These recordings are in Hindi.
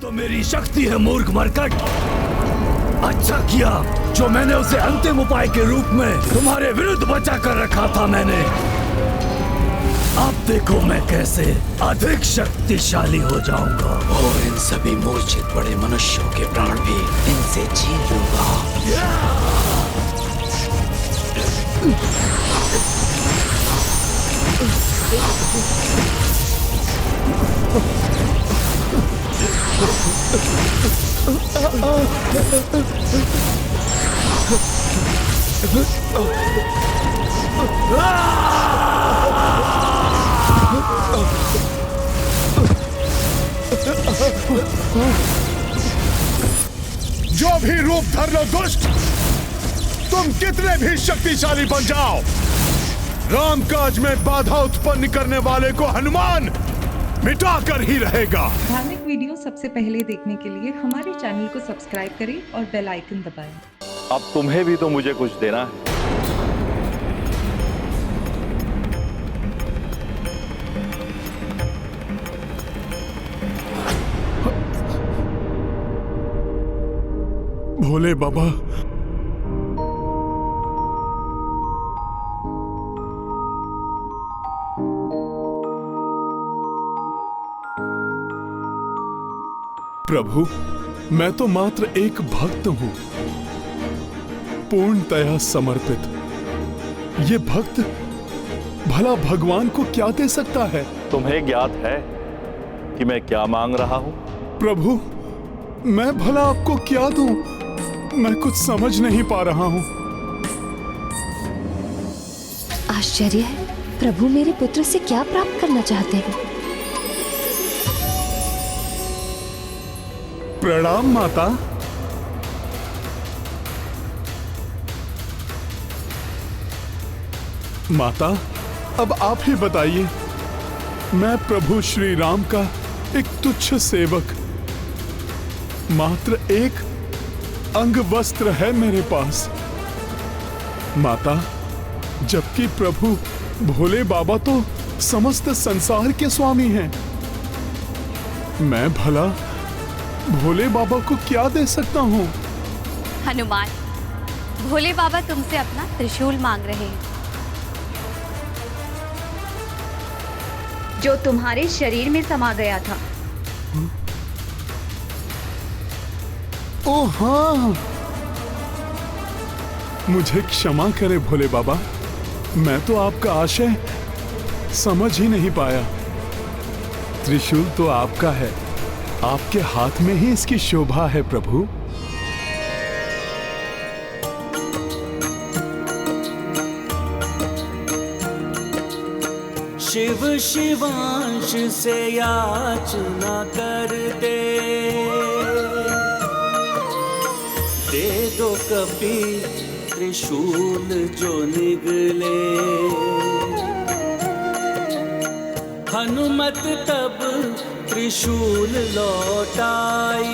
तो मेरी शक्ति है मूर्ख मरकट। अच्छा किया जो मैंने उसे अंतिम उपाय के रूप में तुम्हारे विरुद्ध बचा कर रखा था मैंने। अब देखो मैं कैसे अधिक शक्तिशाली हो जाऊंगा और इन सभी मूर्छित बड़े मनुष्यों के प्राण भी इनसे छीन लूंगा। जो भी रूप धर लो दुष्ट, तुम कितने भी शक्तिशाली बन जाओ, रामकाज में बाधा उत्पन्न करने वाले को हनुमान मिटा कर ही रहेगा। धार्मिक वीडियो सबसे पहले देखने के लिए हमारे चैनल को सब्सक्राइब करें और बेल आइकन दबाएं। अब तुम्हें भी तो मुझे कुछ देना है। भोले बाबा, प्रभु मैं तो मात्र एक भक्त हूं, पूर्णतया समर्पित। ये भक्त भला भगवान को क्या दे सकता है? तुम्हें ज्ञात है कि मैं क्या मांग रहा हूं? प्रभु मैं भला आपको क्या दूं? मैं कुछ समझ नहीं पा रहा हूं। आश्चर्य है, प्रभु मेरे पुत्र से क्या प्राप्त करना चाहते हैं? प्रणाम माता। माता अब आप ही बताइए, मैं प्रभु श्री राम का एक तुच्छ सेवक, मात्र एक अंग वस्त्र है मेरे पास। माता जबकि प्रभु भोले बाबा तो समस्त संसार के स्वामी हैं, मैं भला भोले बाबा को क्या दे सकता हूँ? हनुमान, भोले बाबा तुमसे अपना त्रिशूल मांग रहे हैं, जो तुम्हारे शरीर में समा गया था। ओ हाँ, मुझे क्षमा करे भोले बाबा, मैं तो आपका आशय समझ ही नहीं पाया। त्रिशूल तो आपका है, आपके हाथ में ही इसकी शोभा है प्रभु। शिव शिवांश से याचना करते, दे दो कपि त्रिशूल जो निगले। हनुमत तब त्रिशूल लौटाई,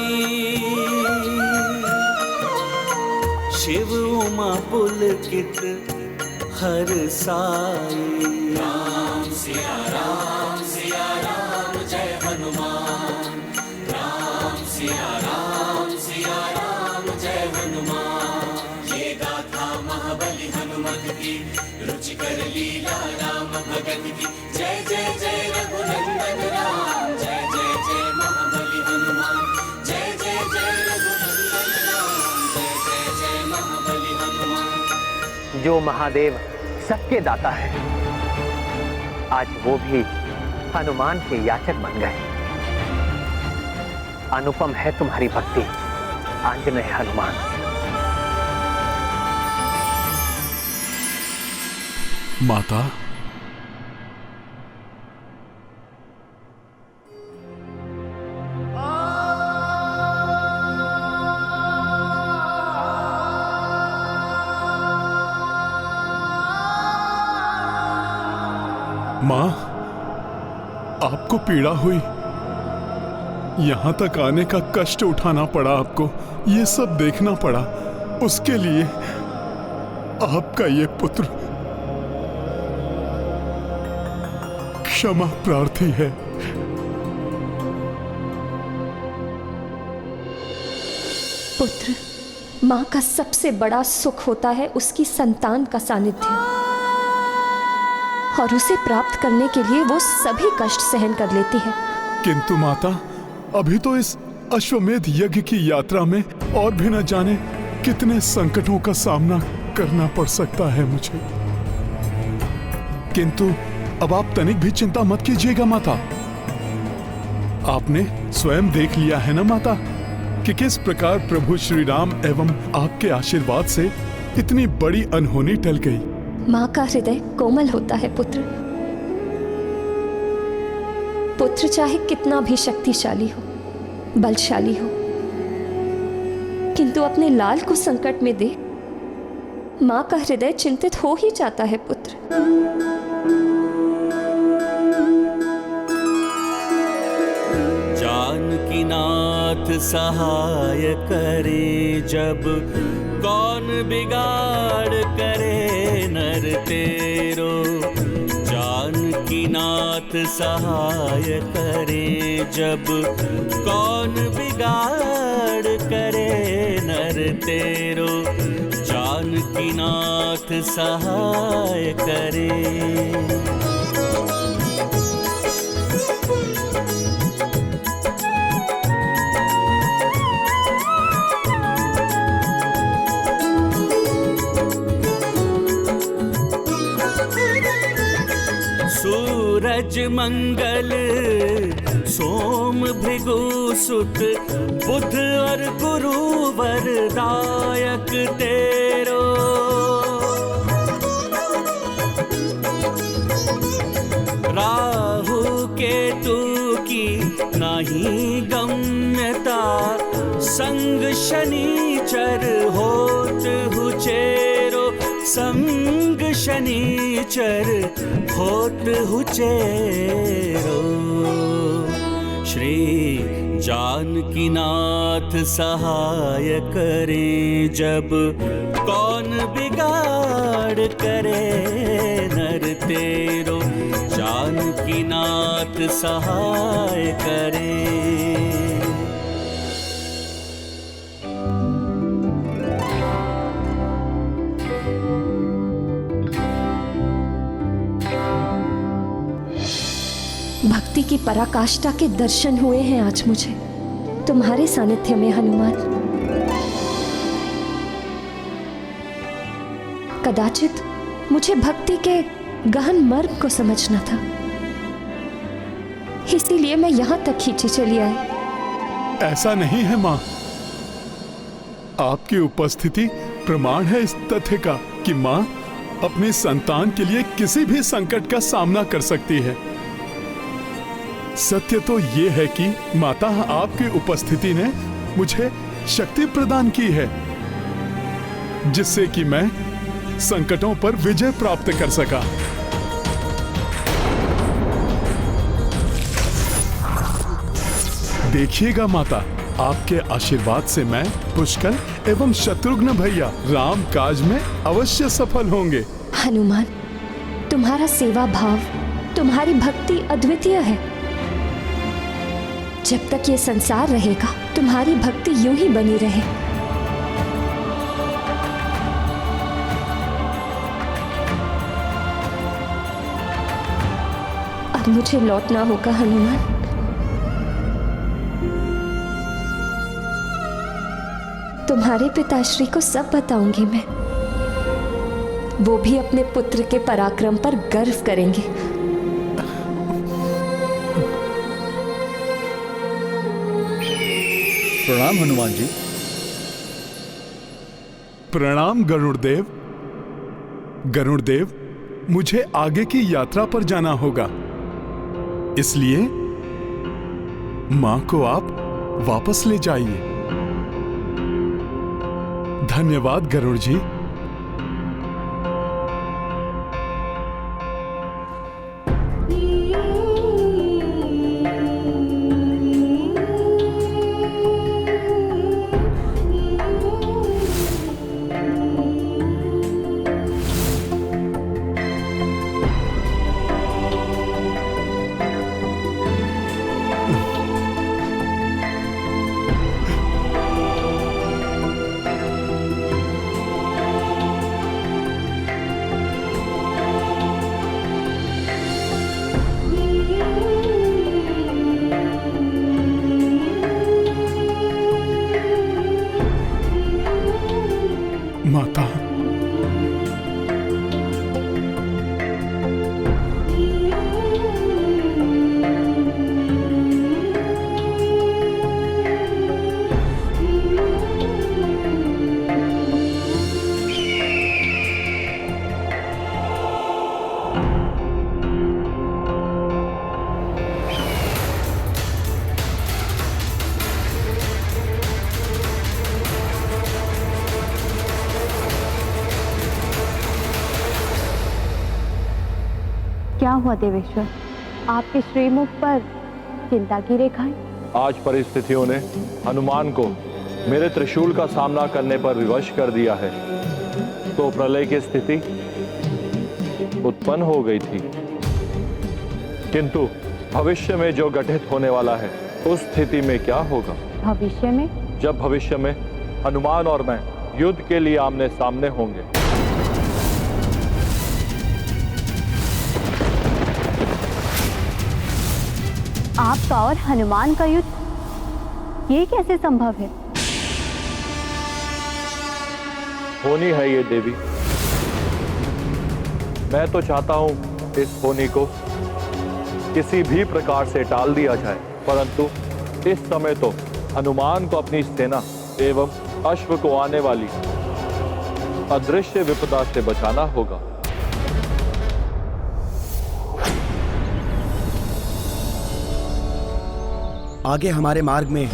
शिव उमा पुलकित हरसाई। राम सिया राम जय हनुमान, राम सिया राम जय हनुमान। ये गाथा महाबली हनुमत की, रुचिकर लीला राम भगत की। जय जय जय रघुनंदन राम, जय जय जय महाबली हनुमान। जय जय जय रघुनंदन राम, जय जय जय महाबली हनुमान। जो महादेव सबके दाता है, आज वो भी हनुमान के याचक बन गए। अनुपम है तुम्हारी भक्ति आंजनेय हनुमान। माता माँ, आपको पीड़ा हुई, यहां तक आने का कष्ट उठाना पड़ा आपको, ये सब देखना पड़ा, उसके लिए आपका ये पुत्र क्षमा प्रार्थी है। पुत्र, माँ का सबसे बड़ा सुख होता है उसकी संतान का सानिध्य, और उसे प्राप्त करने के लिए वो सभी कष्ट सहन कर लेती है। किंतु माता, अभी तो इस अश्वमेध यज्ञ की यात्रा में और भी न जाने कितने संकटों का सामना करना पड़ सकता है मुझे। किंतु अब आप तनिक भी चिंता मत कीजिएगा माता। आपने स्वयं देख लिया है ना माता कि किस प्रकार प्रभु श्री राम एवं आपके आशीर्वाद से इतनी बड़ी अनहोनी टल गई। माँ का हृदय कोमल होता है पुत्र। पुत्र चाहे कितना भी शक्तिशाली हो, बलशाली हो, किंतु अपने लाल को संकट में देख माँ का हृदय चिंतित हो ही जाता है पुत्र। जानकी नाथ सहाय करे जब, कौन बिगाड़ करे नर तेरो। जानकी नाथ सहाय करे जब, कौन बिगाड़ करे नर तेरो। जानकी नाथ सहाय करे। सूरज मंगल सोम भृगु सुत, बुध और गुरु वरदायक तेरो। राहु केतु की नहीं गम्यता, संग शनिचर होत हुचेरो। संग शनिचर होत हुचेरो। श्री जानकी नाथ सहाय करे जब, कौन बिगाड़ करे नर तेरो। जानकी नाथ सहाय करे। भक्ति की पराकाष्ठा के दर्शन हुए हैं आज मुझे तुम्हारे सानिध्य में हनुमान। कदाचित मुझे भक्ति के गहन मर्म को समझना था, इसीलिए मैं यहां तक खींची चली आई। ऐसा नहीं है माँ, आपकी उपस्थिति प्रमाण है इस तथ्य का कि माँ अपनी संतान के लिए किसी भी संकट का सामना कर सकती है। सत्य तो ये है कि माता, आपकी उपस्थिति ने मुझे शक्ति प्रदान की है, जिससे कि मैं संकटों पर विजय प्राप्त कर सका। देखिएगा माता, आपके आशीर्वाद से मैं, पुष्कर एवं शत्रुघ्न भैया राम काज में अवश्य सफल होंगे। हनुमान, तुम्हारा सेवा भाव, तुम्हारी भक्ति अद्वितीय है। जब तक ये संसार रहेगा तुम्हारी भक्ति यूं ही बनी रहे। अब मुझे लौटना होगा हनुमान। तुम्हारे पिताश्री को सब बताऊंगी मैं, वो भी अपने पुत्र के पराक्रम पर गर्व करेंगे। प्रणाम हनुमान जी। प्रणाम गरुड़देव। गरुड़देव, मुझे आगे की यात्रा पर जाना होगा, इसलिए मां को आप वापस ले जाइए। धन्यवाद गरुड़ जी। हुआ देवेश्वर? आपके श्रीमुख पर चिंता की रेखाएं? आज परिस्थितियों ने हनुमान को मेरे त्रिशूल का सामना करने पर विवश कर दिया है, तो प्रलय की स्थिति उत्पन्न हो गई थी। किंतु भविष्य में जो घटित होने वाला है, उस स्थिति में क्या होगा? भविष्य में? जब भविष्य में हनुमान और मैं युद्ध के लिए आमने सामने होंगे। आपका और हनुमान का युद्ध, ये कैसे संभव है? होनी है ये देवी। मैं तो चाहता हूं इस होनी को किसी भी प्रकार से टाल दिया जाए, परंतु इस समय तो हनुमान को अपनी सेना एवं अश्व को आने वाली अदृश्य विपदा से बचाना होगा। आगे हमारे मार्ग में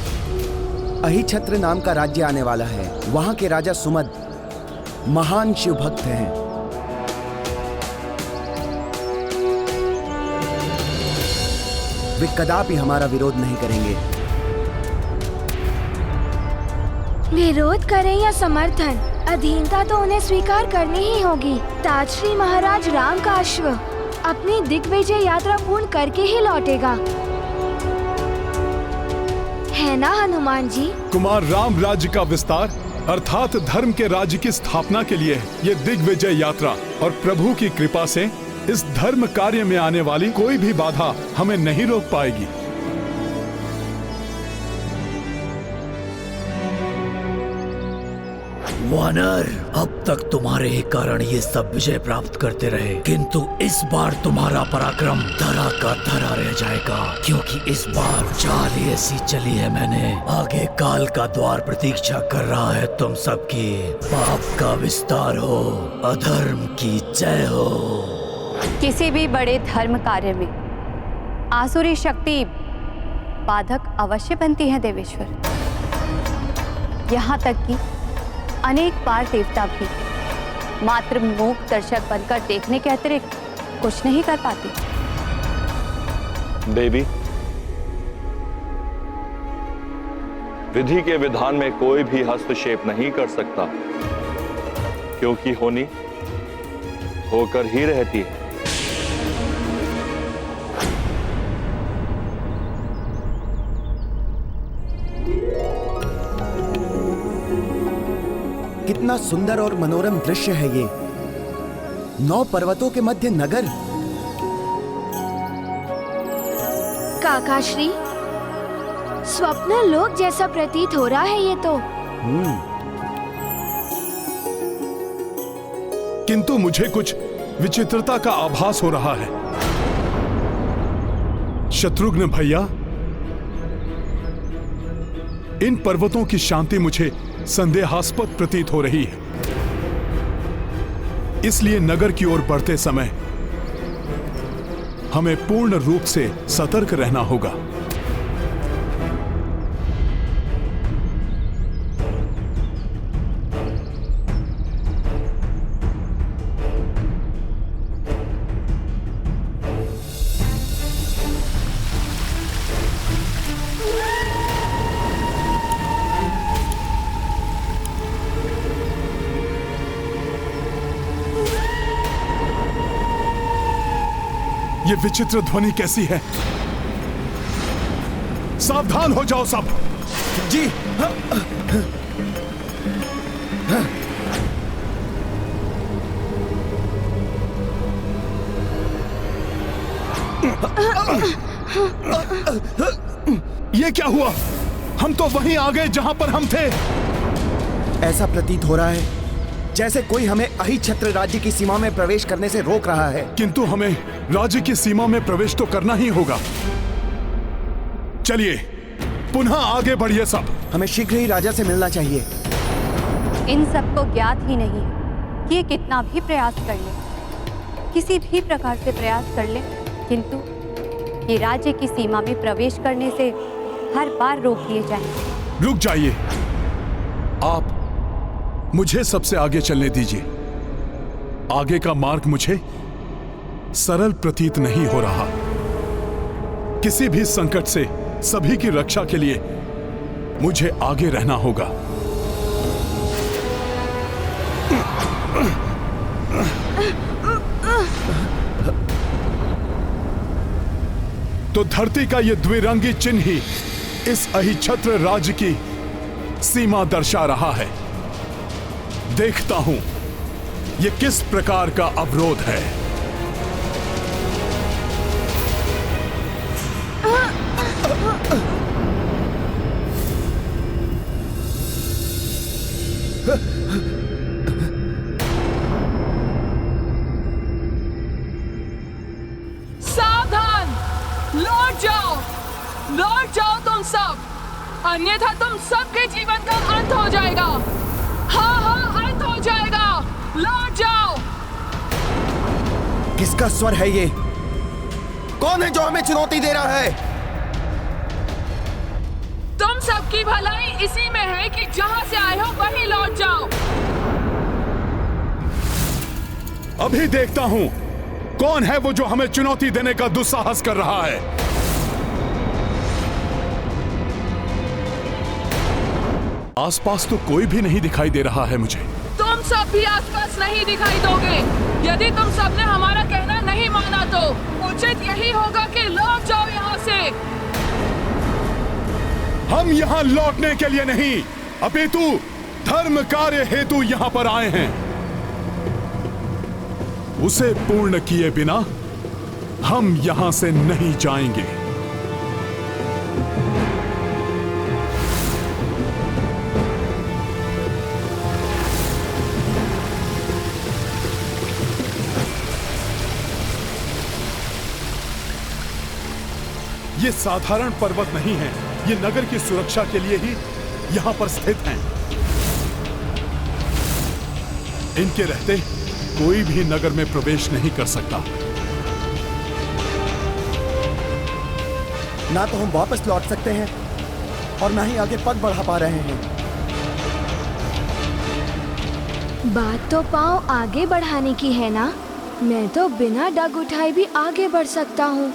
अहिछत्र नाम का राज्य आने वाला है। वहां के राजा सुमद महान शिव भक्त हैं। वे कदापि हमारा विरोध नहीं करेंगे। विरोध करें या समर्थन, अधीनता तो उन्हें स्वीकार करनी ही होगी। ताजश्री महाराज राम का अश्व अपनी दिग्विजय यात्रा पूर्ण करके ही लौटेगा, है ना हनुमान जी? कुमार राम राज्य का विस्तार अर्थात धर्म के राज्य की स्थापना के लिए ये दिग्विजय यात्रा, और प्रभु की कृपा से इस धर्म कार्य में आने वाली कोई भी बाधा हमें नहीं रोक पाएगी। वानर, अब तक तुम्हारे ही कारण ये सब विजय प्राप्त करते रहे, किंतु इस बार तुम्हारा पराक्रम धरा का धरा रह जाएगा, क्योंकि इस बार चाल ही ऐसी चली है मैंने। आगे काल का द्वार प्रतीक्षा कर रहा है तुम सबकी। पाप का विस्तार हो, अधर्म की जय हो। किसी भी बड़े धर्म कार्य में आसुरी शक्ति बाधक अवश्य बनती है देवेश्वर। यहाँ तक कि अनेक बार देवता भी मात्र मूक दर्शक बनकर देखने के अतिरिक्त कुछ नहीं कर पाते। देवी, विधि के विधान में कोई भी हस्तक्षेप नहीं कर सकता, क्योंकि होनी होकर ही रहती है। कितना सुंदर और मनोरम दृश्य है ये। 9 पर्वतों के मध्य नगर। काकाश्री, स्वप्न लोक जैसा प्रतीत हो रहा है ये तो। किंतु मुझे कुछ विचित्रता का आभास हो रहा है। शत्रुघ्न भैया, इन पर्वतों की शांति मुझे संदेहास्पद प्रतीत हो रही है। इसलिए नगर की ओर बढ़ते समय हमें पूर्ण रूप से सतर्क रहना होगा। ये विचित्र ध्वनि कैसी है? सावधान हो जाओ सब। जी। ये क्या हुआ? हम तो वहीं आ गए जहां पर हम थे। ऐसा प्रतीत हो रहा है जैसे कोई हमें अहिछत्र राज्य की सीमा में प्रवेश करने से रोक रहा है। किंतु हमें राज्य की सीमा में प्रवेश तो करना ही होगा। चलिए पुनः आगे बढ़िए सब। हमें शीघ्र ही राजा से मिलना चाहिए। इन सबको ज्ञात ही नहीं है कि ये कितना भी प्रयास कर ले, किसी भी प्रकार से प्रयास कर ले, किंतु ये राज्य की सीमा में प्रवेश करने से हर बार रोक दिए जाएंगे। रुक जाइए, आप मुझे सबसे आगे चलने दीजिए। आगे का मार्ग मुझे सरल प्रतीत नहीं हो रहा। किसी भी संकट से सभी की रक्षा के लिए मुझे आगे रहना होगा। तो धरती का यह द्विरंगी चिन्ह ही इस अहिछत्र राज्य की सीमा दर्शा रहा है। देखता हूं यह किस प्रकार का अवरोध है। सावधान, लौट जाओ तुम सब, अन्यथा तुम सबके जीवन का अंत हो जाएगा। हाँ, अंत हो जाएगा। लौट जाओ। किसका स्वर है ये? कौन है जो हमें चुनौती दे रहा है? तुम सबकी भलाई इसी में है कि जहां से आए हो वहीं लौट जाओ। अभी देखता हूं कौन है वो जो हमें चुनौती देने का दुस्साहस कर रहा है। आसपास तो कोई भी नहीं दिखाई दे रहा है मुझे। तुम सब भी आसपास नहीं दिखाई दोगे। यदि तुम सबने हमारा कहना नहीं माना तो उचित यही होगा कि लौट जाओ यहाँ से। हम यहाँ लौटने के लिए नहीं, अपितु धर्म कार्य हेतु यहाँ पर आए हैं। उसे पूर्ण किए बिना हम यहाँ से नहीं जाएंगे। ये साधारण पर्वत नहीं है, ये नगर की सुरक्षा के लिए ही यहां पर स्थित हैं। इनके रहते कोई भी नगर में प्रवेश नहीं कर सकता। ना तो हम वापस लौट सकते हैं और ना ही आगे पग बढ़ा पा रहे हैं। बात तो पाँव आगे बढ़ाने की है ना। मैं तो बिना डग उठाए भी आगे बढ़ सकता हूँ।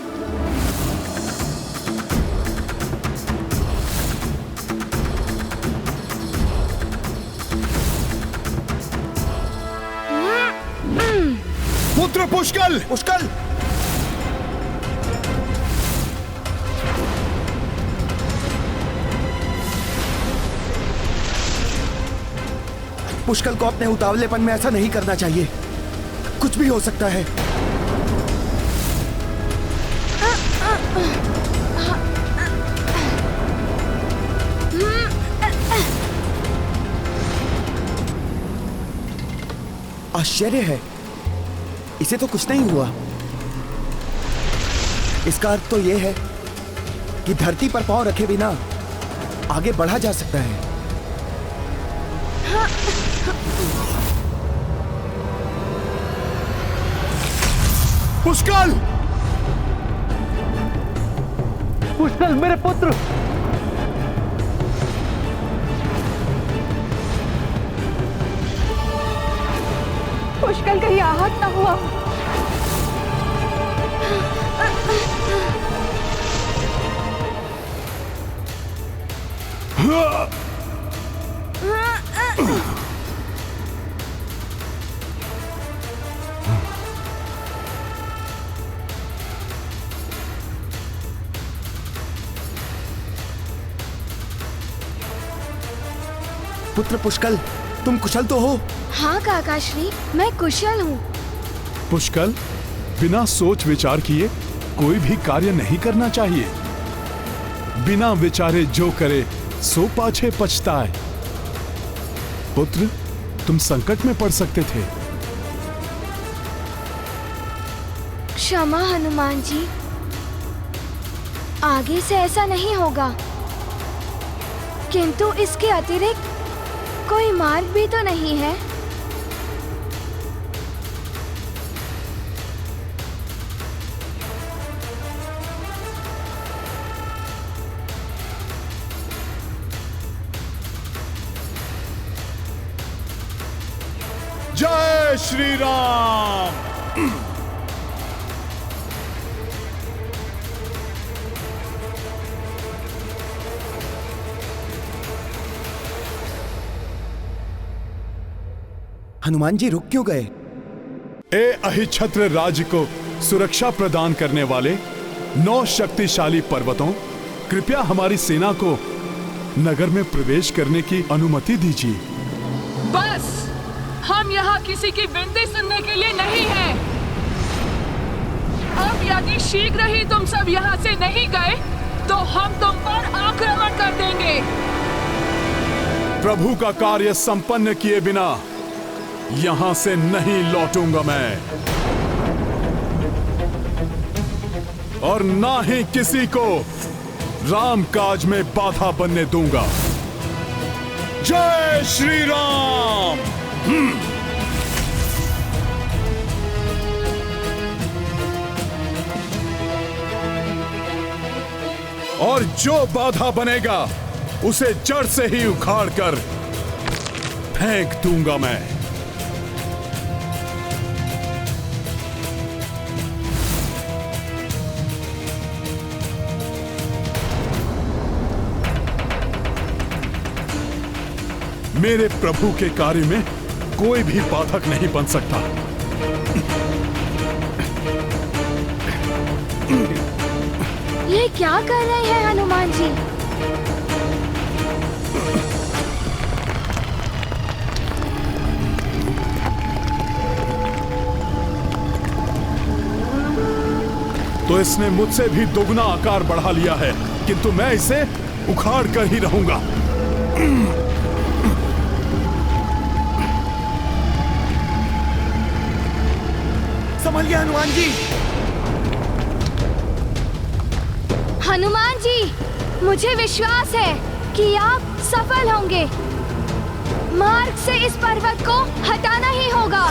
पुत्र पुष्कल! पुष्कल! पुष्कल को अपने उतावलेपन में ऐसा नहीं करना चाहिए। कुछ भी हो सकता है। आश्चर्य है, इसे तो कुछ नहीं हुआ। इसका अर्थ तो यह है कि धरती पर पांव रखे बिना आगे बढ़ा जा सकता है। पुष्कल! पुष्कल मेरे पुत्र! पुष्कल कहीं आहत ना हुआ। पुत्र पुष्कल, तुम कुशल तो हो? हाँ काकाश्री, मैं कुशल हूँ। पुष्कल, बिना सोच विचार किए कोई भी कार्य नहीं करना चाहिए। बिना विचारे जो करे सो पाछे पछताए। पुत्र, तुम संकट में पड़ सकते थे। क्षमा हनुमान जी, आगे से ऐसा नहीं होगा। किंतु इसके अतिरिक्त कोई मार्ग भी तो नहीं है। जय श्री राम! हनुमान जी रुक क्यों गए? ए अहिछत्र राज्य को सुरक्षा प्रदान करने वाले 9 शक्तिशाली पर्वतों, कृपया हमारी सेना को नगर में प्रवेश करने की अनुमति दीजिए। बस, हम यहाँ किसी की विनती सुनने के लिए नहीं हैं। अब यदि शीघ्र ही तुम सब यहाँ से नहीं गए तो हम तुम पर आक्रमण कर देंगे। प्रभु का कार्य संपन्न किए बिना यहां से नहीं लौटूंगा मैं, और ना ही किसी को राम काज में बाधा बनने दूंगा। जय श्री राम। और जो बाधा बनेगा उसे जड़ से ही उखाड़ कर फेंक दूंगा मैं। मेरे प्रभु के कार्य में कोई भी बाधक नहीं बन सकता। ये क्या कर रहे हैं हनुमान जी? तो इसने मुझसे भी दोगुना आकार बढ़ा लिया है, किंतु मैं इसे उखाड़ कर ही रहूंगा। संभलिए हनुमान जी। हनुमान जी, मुझे विश्वास है कि आप सफल होंगे। मार्ग से इस पर्वत को हटाना ही होगा।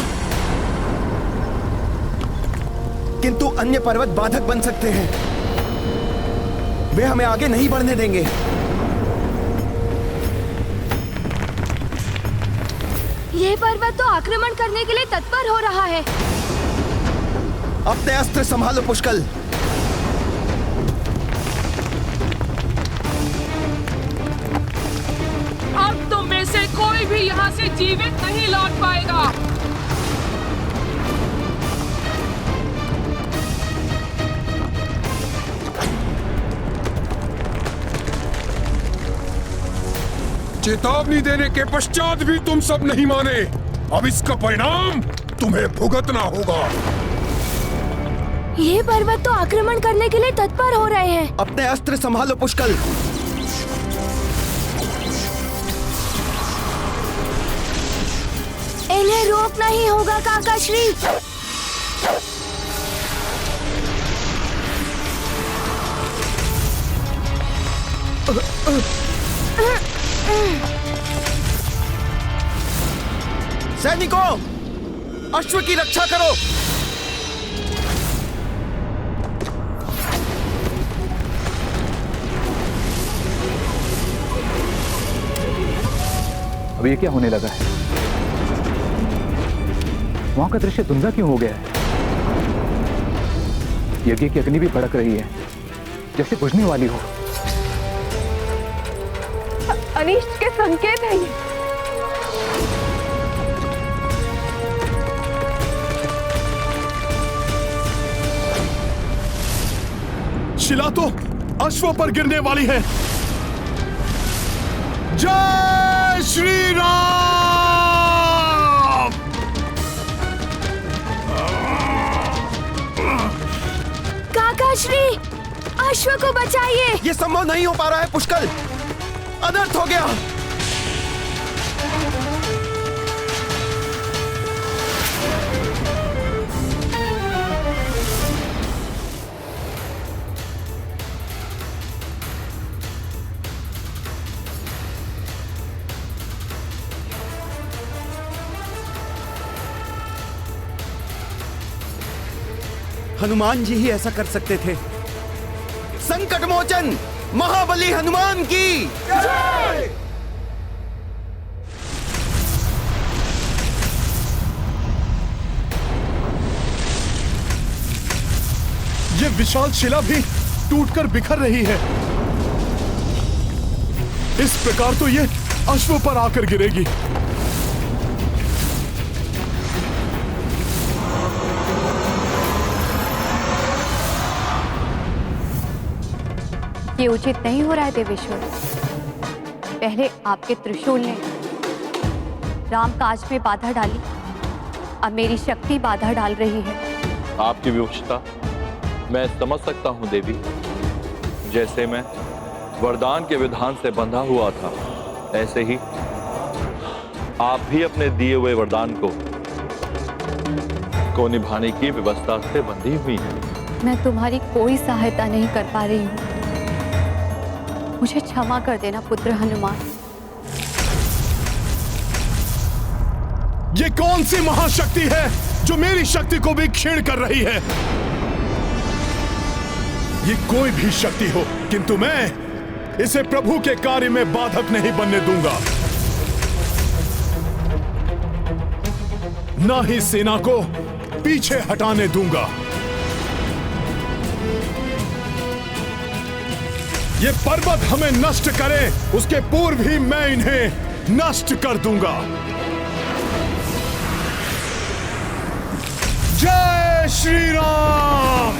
किंतु अन्य पर्वत बाधक बन सकते हैं, वे हमें आगे नहीं बढ़ने देंगे। ये पर्वत तो आक्रमण करने के लिए तत्पर हो रहा है। अपने अस्त्र संभालो पुष्कल। अब तुम में से कोई भी यहाँ से जीवित नहीं लौट पाएगा। चेतावनी देने के पश्चात भी तुम सब नहीं माने। अब इसका परिणाम तुम्हें भुगतना होगा। ये पर्वत तो आक्रमण करने के लिए तत्पर हो रहे हैं। अपने अस्त्र संभालो पुष्कल। इन्हें रोकना ही होगा काकाश्री। सैनिकों, अश्व की रक्षा करो। अब ये क्या होने लगा है? वहां का दृश्य धुंधला क्यों हो गया है? यज्ञ की अग्नि भी भड़क रही है, जैसे बुझने वाली हो। अनिष्ट के संकेत है ये। शिला तो अश्व पर गिरने वाली है। जय श्री राम। काकाश्री, अश्व को बचाइए। ये संभव नहीं हो पा रहा है पुष्कल, अनर्थ हो गया। हनुमान जी ही ऐसा कर सकते थे। संकट मोचन महाबली हनुमान की जय। ये विशाल शिला भी टूटकर बिखर रही है। इस प्रकार तो ये अश्व पर आकर गिरेगी। ये उचित नहीं हो रहा है देवेश्वर। पहले आपके त्रिशूल ने राम काज में बाधा डाली, अब मेरी शक्ति बाधा डाल रही है। आपकी विवशता मैं समझ सकता हूँ देवी। जैसे मैं वरदान के विधान से बंधा हुआ था, ऐसे ही आप भी अपने दिए हुए वरदान को निभाने की व्यवस्था से बंधी हुई हैं। मैं तुम्हारी कोई सहायता नहीं कर पा रही हूँ, मुझे क्षमा कर देना पुत्र हनुमान। ये कौन सी महाशक्ति है जो मेरी शक्ति को भी क्षीण कर रही है? ये कोई भी शक्ति हो, किंतु मैं इसे प्रभु के कार्य में बाधक नहीं बनने दूंगा। ना ही सेना को पीछे हटाने दूंगा। ये पर्वत हमें नष्ट करे, उसके पूर्व ही मैं इन्हें नष्ट कर दूंगा। जय श्री राम।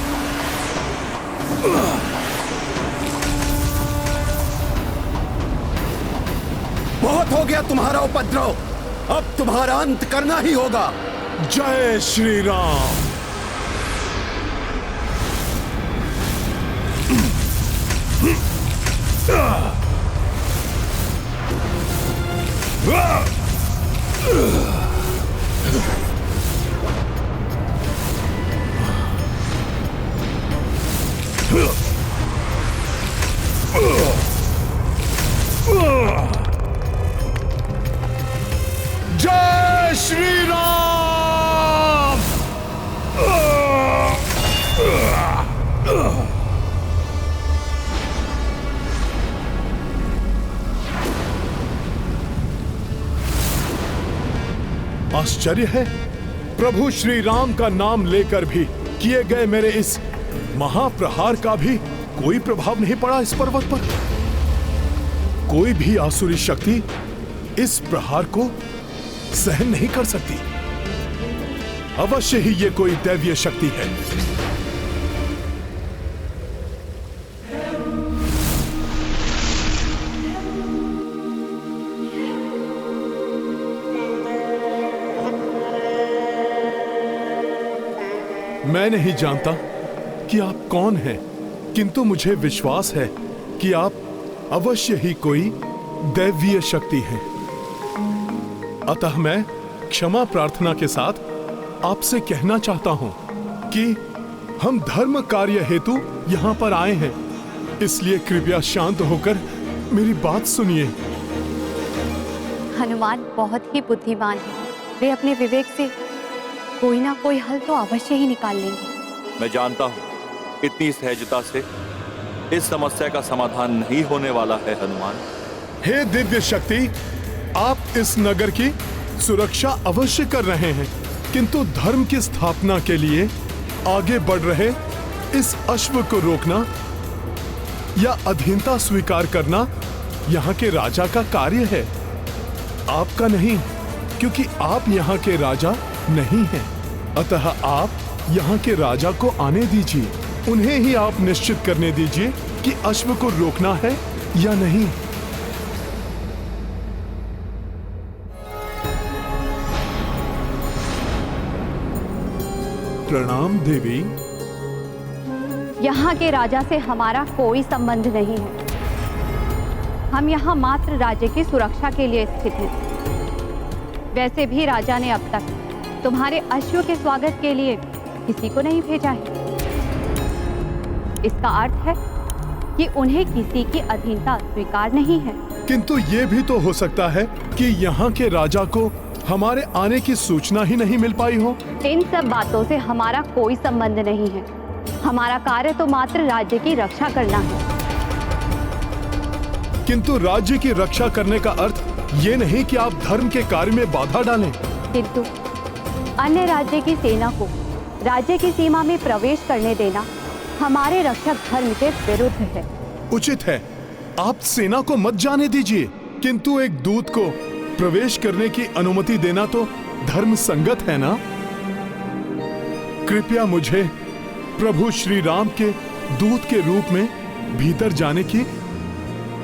बहुत हो गया तुम्हारा उपद्रव, अब तुम्हारा अंत करना ही होगा। जय श्री राम। जय श्री राम। आश्चर्य है, प्रभु श्री राम का नाम लेकर भी किए गए मेरे इस महाप्रहार का भी कोई प्रभाव नहीं पड़ा इस पर्वत पर। कोई भी आसुरी शक्ति इस प्रहार को सहन नहीं कर सकती। अवश्य ही ये कोई दैवीय शक्ति है। मैं नहीं जानता कि आप कौन हैं, किंतु मुझे विश्वास है कि आप अवश्य ही कोई दैवीय शक्ति हैं। अतः मैं क्षमा प्रार्थना के साथ आपसे कहना चाहता हूं कि हम धर्म कार्य हेतु यहां पर आए हैं, इसलिए कृपया शांत होकर मेरी बात सुनिए। हनुमान बहुत ही बुद्धिमान है, वे अपने विवेक से कोई ना कोई हल तो अवश्य ही निकाल लेंगे। मैं जानता हूँ इतनी सहजता से इस समस्या का समाधान नहीं होने वाला है हनुमान। हे दिव्य शक्ति, आप इस नगर की सुरक्षा अवश्य कर रहे हैं, किंतु धर्म की स्थापना के लिए आगे बढ़ रहे इस अश्व को रोकना या अधीनता स्वीकार करना यहाँ के राजा का कार्य है, आपका नहीं, क्योंकि आप यहाँ के राजा नहीं हैं। अतः आप यहाँ के राजा को आने दीजिए, उन्हें ही आप निश्चित करने दीजिए कि अश्व को रोकना है या नहीं। प्रणाम देवी। यहाँ के राजा से हमारा कोई संबंध नहीं है, हम यहाँ मात्र राज्य की सुरक्षा के लिए स्थित हैं। वैसे भी राजा ने अब तक तुम्हारे अश्व के स्वागत के लिए किसी को नहीं भेजा है। इसका अर्थ है कि उन्हें किसी की अधीनता स्वीकार नहीं है। किंतु ये भी तो हो सकता है कि यहाँ के राजा को हमारे आने की सूचना ही नहीं मिल पाई हो। इन सब बातों से हमारा कोई संबंध नहीं है, हमारा कार्य तो मात्र राज्य की रक्षा करना है। किंतु राज्य की रक्षा करने का अर्थ ये नहीं कि आप धर्म के कार्य में बाधा डालें। किंतु अन्य राज्य की सेना को राज्य की सीमा में प्रवेश करने देना हमारे रक्षक धर्म के विरुद्ध है। उचित है, आप सेना को मत जाने दीजिए, किंतु एक दूत को प्रवेश करने की अनुमति देना तो धर्म संगत है ना। कृपया मुझे प्रभु श्री राम के दूत के रूप में भीतर जाने की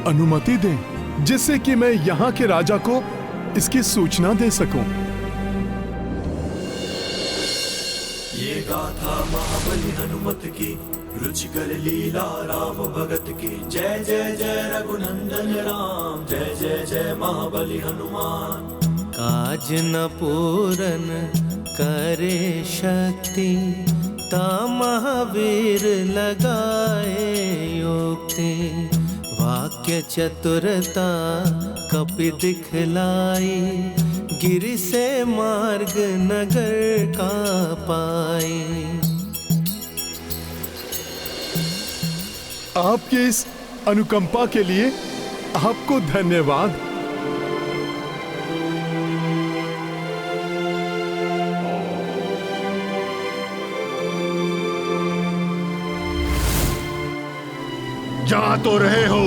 अनुमति दें, जिससे कि मैं यहाँ के राजा को इसकी सूचना दे सकूं। ये गाथा महाबली हनुमत की, रुचिकर लीला राम भगत की। जय जय जय रघुनंदन राम, जय जय जय महाबली हनुमान। काज न पूरन करे शक्ति, ता महावीर लगाए युक्ति। वाक्य चतुरता कपि दिखलाई, गिरि से मार्ग नगर का पाए। आपके इस अनुकंपा के लिए आपको धन्यवाद। जा तो रहे हो,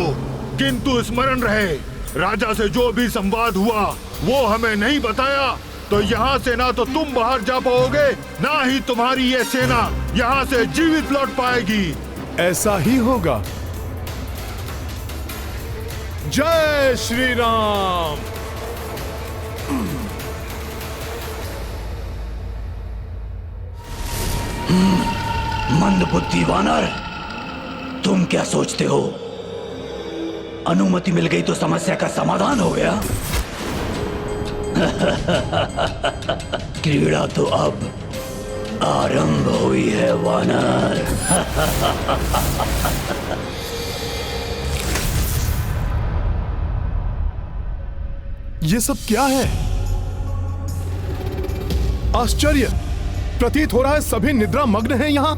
किंतु स्मरण रहे, राजा से जो भी संवाद हुआ वो हमें नहीं बताया तो यहाँ से ना तो तुम बाहर जा पाओगे, ना ही तुम्हारी ये सेना यहाँ से जीवित लौट पाएगी। ऐसा ही होगा। जय श्री राम। मंदबुद्धि वानर, तुम क्या सोचते हो अनुमति मिल गई तो समस्या का समाधान हो गया? क्रीड़ा तो अब आरंभ हुई है वानर। ये सब क्या है? आश्चर्य, प्रतीत हो रहा है सभी निद्रा मग्न हैं यहां।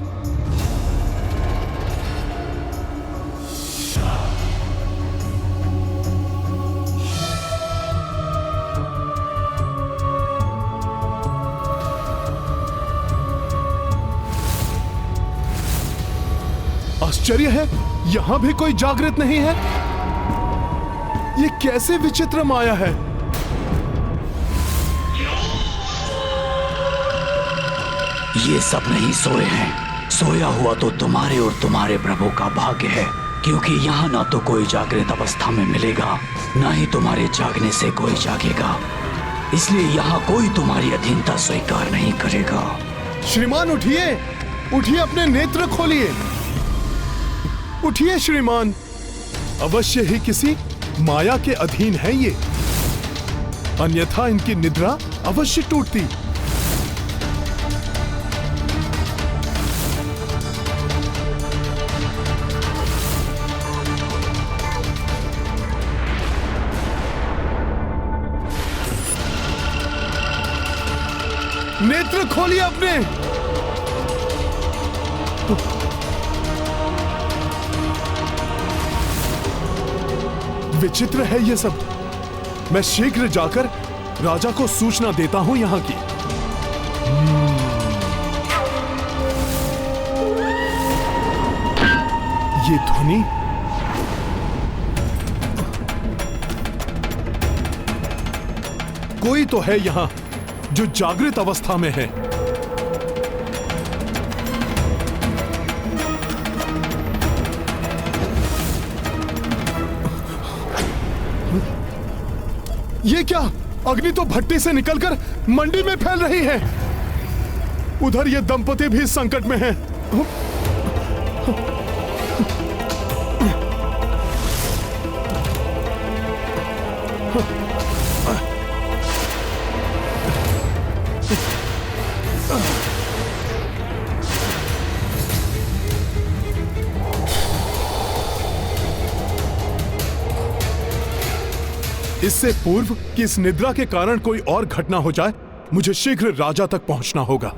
आश्चर्य है, यहां भी कोई जागृत नहीं है। ये कैसे विचित्र माया है। ये सब नहीं सोए हैं। सोया हुआ तो तुम्हारे और तुम्हारे प्रभु का भाग्य है, क्योंकि यहाँ ना तो कोई जागृत अवस्था में मिलेगा, ना ही तुम्हारे जागने से कोई जागेगा। इसलिए यहाँ कोई तुम्हारी अधीनता स्वीकार नहीं करेगा। श्रीमान उठिए, उठिए, अपने नेत्र खोलिए। उठिए श्रीमान, अवश्य ही किसी माया के अधीन है ये, अन्यथा इनकी निद्रा अवश्य टूटती। नेत्र खोलिए अपने। विचित्र है ये सब। मैं शीघ्र जाकर राजा को सूचना देता हूं यहां की। ये ध्वनि, कोई तो है यहां जो जागृत अवस्था में है। ये क्या? अग्नि तो भट्टी से निकलकर मंडी में फैल रही है। उधर ये दंपति भी संकट में हैं। इससे पूर्व कि इस निद्रा के कारण कोई और घटना हो जाए, मुझे शीघ्र राजा तक पहुंचना होगा।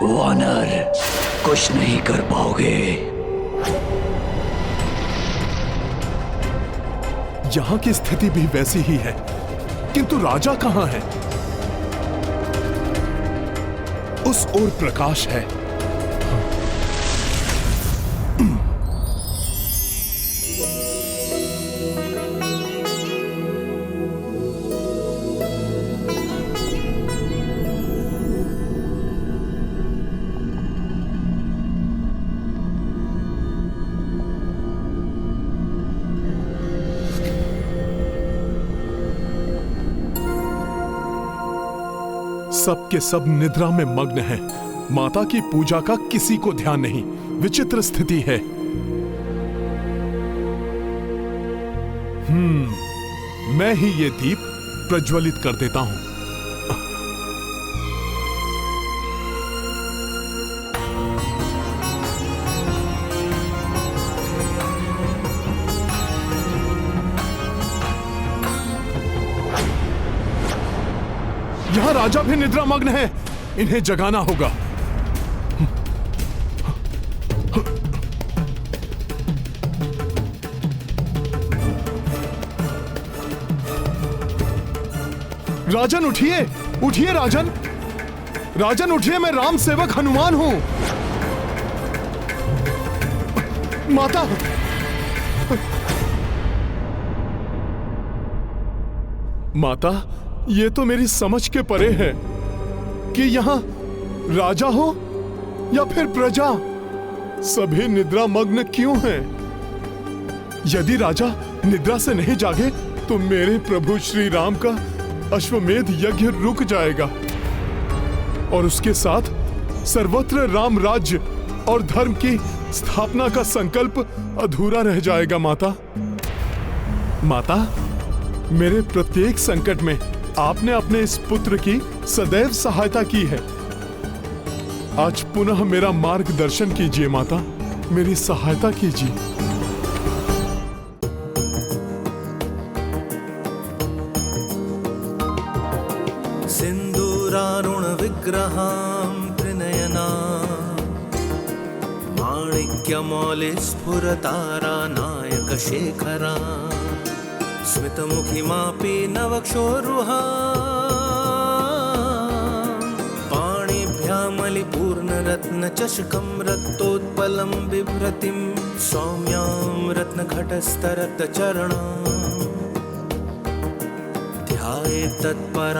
वानर, कुछ नहीं कर पाओगे। यहां की स्थिति भी वैसी ही है, किंतु राजा कहां है? उस ओर प्रकाश है। सब के सब निद्रा में मग्न हैं। माता की पूजा का किसी को ध्यान नहीं। विचित्र स्थिति है। मैं ही ये दीप प्रज्वलित कर देता हूं। यहां राजा भी निद्रा मग्न है। इन्हें जगाना होगा। राजन उठिए, उठिए राजन। राजन उठिए, मैं राम सेवक हनुमान हूं। माता, माता, ये तो मेरी समझ के परे है कि यहां राजा हो या फिर प्रजा, सभी निद्रा मग्न क्यों हैं? यदि राजा निद्रा से नहीं जागे तो मेरे प्रभु श्री राम का अश्वमेध यज्ञ रुक जाएगा और उसके साथ सर्वत्र राम राज्य और धर्म की स्थापना का संकल्प अधूरा रह जाएगा। माता, माता, मेरे प्रत्येक संकट में आपने अपने इस पुत्र की सदैव सहायता की है। आज पुनः मेरा मार्गदर्शन कीजिए माता, मेरी सहायता कीजिए। सिंदूरारुण विग्रहां त्रिनयना माणिक्यमौलि स्फुरतारा नायक शेखरा स्मितमुखिमापि नवक्षोरुहा पाणिभ्यामलिपूर्णरत्नचषकं रक्तोत्पलं बिभ्रतिं सौम्यां रत्नघटस्तरक्तचरणां ध्यायेत् तत्परामम्बिकां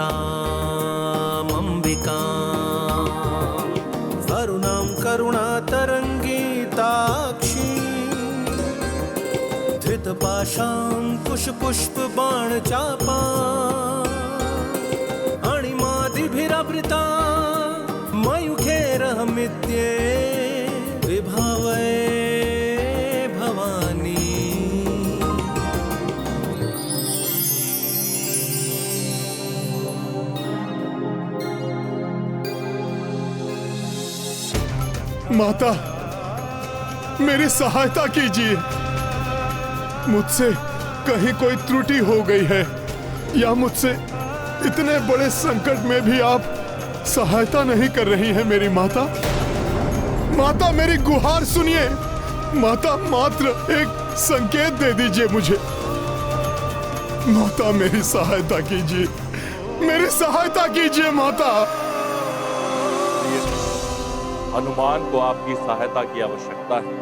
वरुणां करुणातरङ्गिताक्षी धृतपाशां कुशपुष्पबाणचापा अणिमादिभिरावृता मयूखैरहमित्ये विभावये भवानी। माता, मेरी सहायता कीजिए। मुझसे कहीं कोई त्रुटि हो गई है या मुझसे इतने बड़े संकट में भी आप सहायता नहीं कर रही हैं मेरी माता। माता, मेरी गुहार सुनिए। माता, मात्र एक संकेत दे दीजिए मुझे। माता, मेरी सहायता कीजिए, मेरी सहायता कीजिए माता। हनुमान को आपकी सहायता की आवश्यकता है।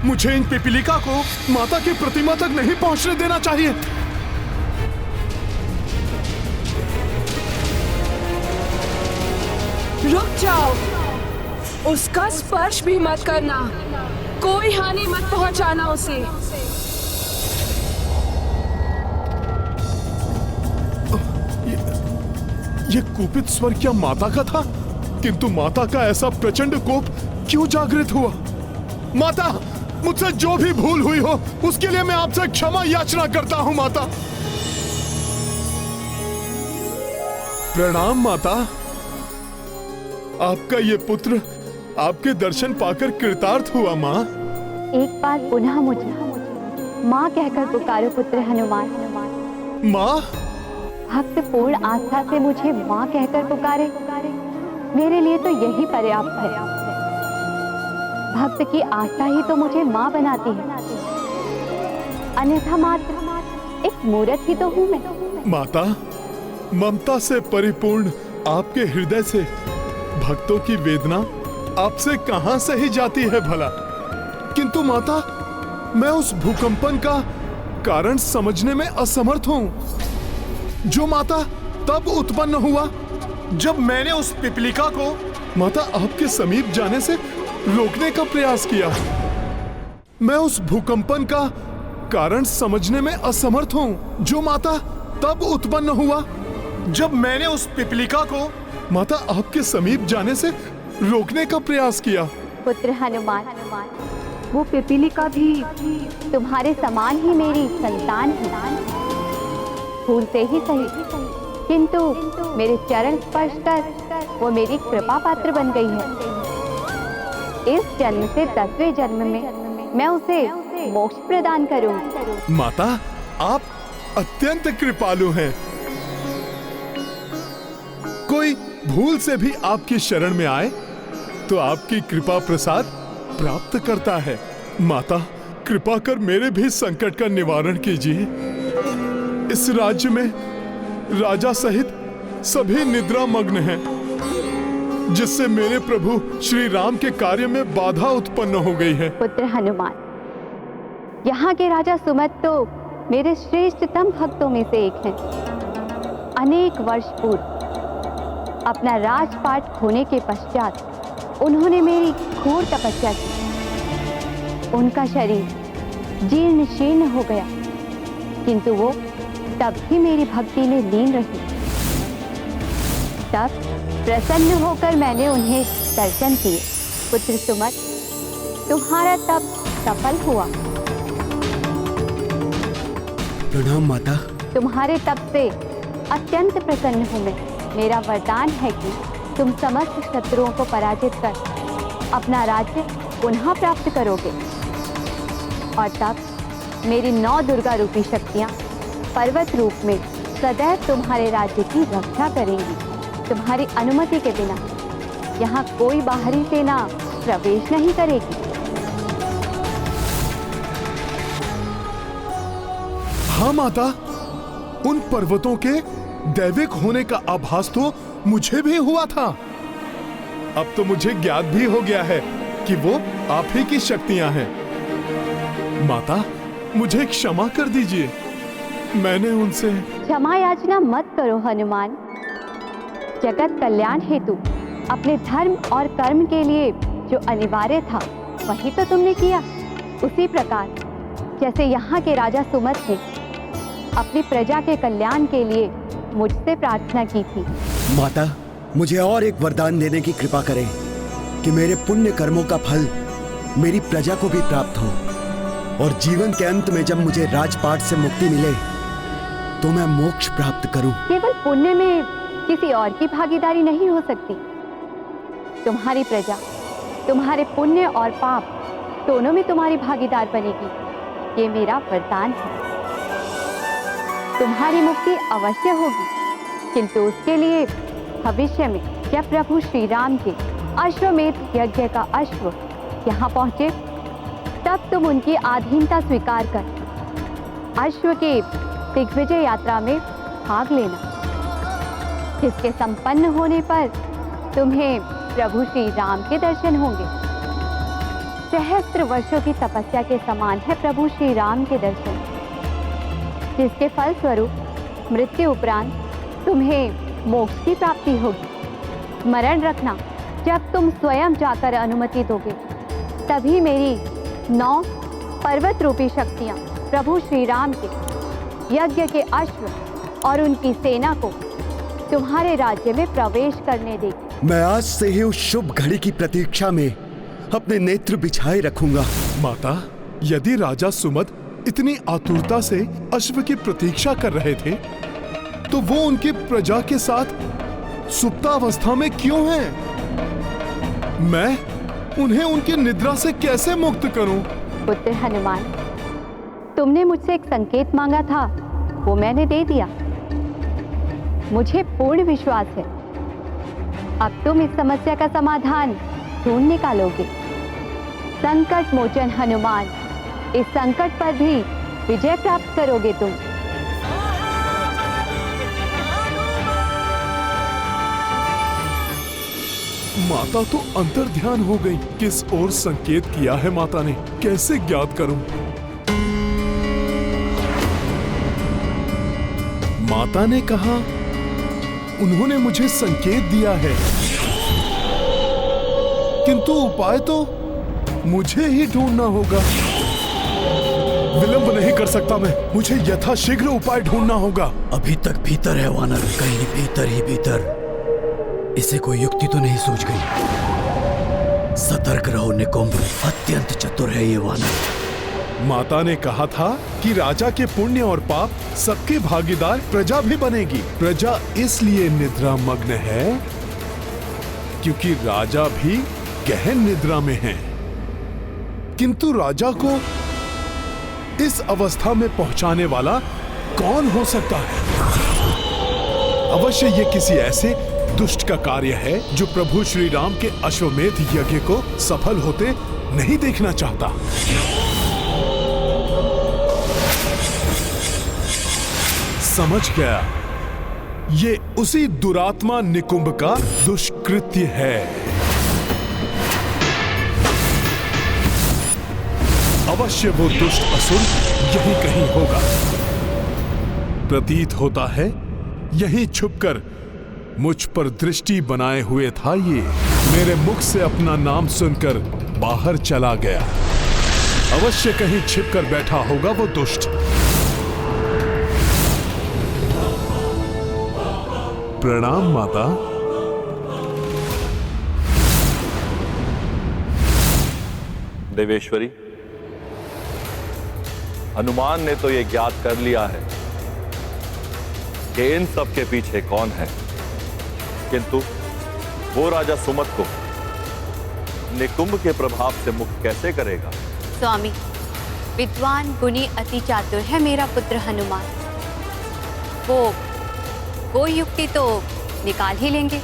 मुझे इन पिपीलिका को माता की प्रतिमा तक नहीं पहुंचने देना चाहिए। रुक जाओ, उसका स्पर्श भी मत करना, कोई हानि मत पहुंचाना उसे। ये कुपित स्वर क्या माता का था? किंतु माता का ऐसा प्रचंड कोप क्यों जागृत हुआ? माता, मुझसे जो भी भूल हुई हो उसके लिए मैं आपसे क्षमा याचना करता हूं माता। प्रणाम माता। आपका ये पुत्र आपके दर्शन पाकर कृतार्थ हुआ माँ। एक बार पुनः मुझे माँ कहकर पुकारो पुत्र हनुमान। माँ, भक्त पूर्ण आस्था से मुझे माँ कहकर पुकारे, मेरे लिए तो यही पर्याप्त है। भक्त की आस्था ही तो मुझे माँ बनाती है, अन्यथा मात्र एक मूर्त ही तो हूँ मैं। माता, ममता से परिपूर्ण आपके हृदय से भक्तों की वेदना आपसे कहां से ही जाती है भला। किंतु माता, मैं उस भूकंपन का कारण समझने में असमर्थ हूं, जो माता तब उत्पन्न हुआ जब मैंने उस पिपलिका को माता आपके समीप जाने से रोकने का प्रयास किया। मैं उस भूकंपन का कारण समझने में असमर्थ हूँ जो माता तब उत्पन्न हुआ जब मैंने उस पिपलिका को माता आपके समीप जाने से रोकने का प्रयास किया। पुत्र हनुमान, वो पिपीलिका भी तुम्हारे समान ही मेरी संतान है। फूल से ही सही, किंतु मेरे चरण स्पर्श कर वो मेरी कृपा पात्र बन गई है। इस जन्म से 10वें जन्म में मैं उसे मोक्ष प्रदान करूंगी। माता, आप अत्यंत कृपालु हैं। कोई भूल से भी आपकी शरण में आए तो आपकी कृपा प्रसाद प्राप्त करता है। माता, कृपा कर मेरे भी संकट का निवारण कीजिए। इस राज्य में राजा सहित सभी निद्रा मग्न हैं, जिससे मेरे प्रभु श्री राम के कार्य में बाधा उत्पन्न हो गई है। पुत्र हनुमान, यहाँ के राजा सुमत तो मेरे श्रेष्ठतम भक्तों में से एक हैं। अनेक वर्ष पूर्व अपना राजपाट खोने के पश्चात उन्होंने मेरी घोर तपस्या की। उनका शरीर जीर्ण शीर्ण हो गया, किंतु वो तब भी मेरी भक्ति में लीन रही। तब प्रसन्न होकर मैंने उन्हें दर्शन किए। पुत्र सुमत, तुम्हारा तप सफल हुआ। प्रणाम माता। तुम्हारे तप से अत्यंत प्रसन्न हूँ मैं। मेरा वरदान है कि तुम समस्त शत्रुओं को पराजित कर अपना राज्य पुनः प्राप्त करोगे, और तब मेरी 9 दुर्गा रूपी शक्तियाँ पर्वत रूप में सदैव तुम्हारे राज्य की रक्षा करेंगी। तुम्हारी अनुमति के बिना यहाँ कोई बाहरी सेना प्रवेश नहीं करेगी। हाँ माता, उन पर्वतों के दैविक होने का आभास तो मुझे भी हुआ था। अब तो मुझे ज्ञात भी हो गया है कि वो आप ही की शक्तियां हैं। माता, मुझे क्षमा कर दीजिए। मैंने उनसे क्षमा याचना मत करो हनुमान। जगत कल्याण हेतु अपने धर्म और कर्म के लिए जो अनिवार्य था वही तो तुमने किया। उसी प्रकार जैसे यहाँ के राजा सुमत ने अपनी प्रजा के कल्याण के लिए मुझसे प्रार्थना की थी। माता, मुझे और एक वरदान देने की कृपा करें कि मेरे पुण्य कर्मों का फल मेरी प्रजा को भी प्राप्त हो, और जीवन के अंत में जब मुझे राजपाट से मुक्ति मिले तो मैं मोक्ष प्राप्त करूं। केवल पुण्य में किसी और की भागीदारी नहीं हो सकती। तुम्हारी प्रजा तुम्हारे पुण्य और पाप दोनों में तुम्हारी भागीदार बनेगी। ये मेरा वरदान है। तुम्हारी मुक्ति अवश्य होगी, किंतु उसके लिए भविष्य में जब प्रभु श्री राम के अश्वमेध यज्ञ का अश्व यहाँ पहुँचे, तब तुम उनकी आधीनता स्वीकार कर अश्व के दिग्विजय यात्रा में भाग लेना, जिसके संपन्न होने पर तुम्हें प्रभु श्री राम के दर्शन होंगे। सहस्त्र वर्षों की तपस्या के समान है प्रभु श्री राम के दर्शन, जिसके फल स्वरूप मृत्यु उपरांत तुम्हें मोक्ष की प्राप्ति होगी। स्मरण रखना, जब तुम स्वयं जाकर अनुमति दोगे तभी मेरी 9 पर्वत रूपी शक्तियाँ प्रभु श्री राम के यज्ञ के अश्व और उनकी सेना को तुम्हारे राज्य में प्रवेश करने देगी। मैं आज से ही उस शुभ घड़ी की प्रतीक्षा में अपने नेत्र बिछाए रखूंगा। माता, यदि राजा सुमत इतनी आतुरता से अश्व की प्रतीक्षा कर रहे थे, तो वो उनकी प्रजा के साथ सुप्तावस्था में क्यों हैं? मैं उन्हें उनकी निद्रा से कैसे मुक्त करूं? पुत्र हनुमान, तुमने मुझसे एक संकेत मांगा था, वो मैंने दे दिया। मुझे पूर्ण विश्वास है अब तुम इस समस्या का समाधान ढूंढ निकालोगे। संकट मोचन हनुमान, इस संकट पर भी विजय प्राप्त करोगे तुम। माता तो अंतर्ध्यान हो गई। किस ओर संकेत किया है माता ने, कैसे ज्ञात करूं? माता ने कहा उन्होंने मुझे संकेत दिया है, किंतु उपाय तो मुझे ही ढूंढना होगा। विलंब नहीं कर सकता मैं। मुझे यथाशीघ्र उपाय ढूंढना होगा। अभी तक भीतर है वानर, कहीं भीतर ही भीतर। इसे कोई युक्ति तो नहीं सूझ गई। सतर्क रहो निकुंभ, अत्यंत चतुर है ये वानर। माता ने कहा था कि राजा के पुण्य और पाप सबके भागीदार प्रजा भी बनेगी। प्रजा इसलिए निद्रा मग्न है क्योंकि राजा भी गहन निद्रा में है। किंतु राजा को इस अवस्था में पहुंचाने वाला कौन हो सकता है? अवश्य ये किसी ऐसे दुष्ट का कार्य है जो प्रभु श्री राम के अश्वमेध यज्ञ को सफल होते नहीं देखना चाहता। समझ गया, ये उसी दुरात्मा निकुंभ का दुष्कृत्य है। अवश्य वो दुष्ट असुर यहीं कहीं होगा। प्रतीत होता है यहीं छुपकर मुझ पर दृष्टि बनाए हुए था ये। मेरे मुख से अपना नाम सुनकर बाहर चला गया। अवश्य कहीं छिपकर बैठा होगा वो दुष्ट। प्रणाम माता। देवेश्वरी, हनुमान ने तो ये ज्ञात कर लिया है कि इन सब के पीछे कौन है, किंतु वो राजा सुमत को निकुंभ के प्रभाव से मुक्त कैसे करेगा? स्वामी, विद्वान गुणी अति चातुर है मेरा पुत्र हनुमान। वो कोई युक्ति तो निकाल ही लेंगे।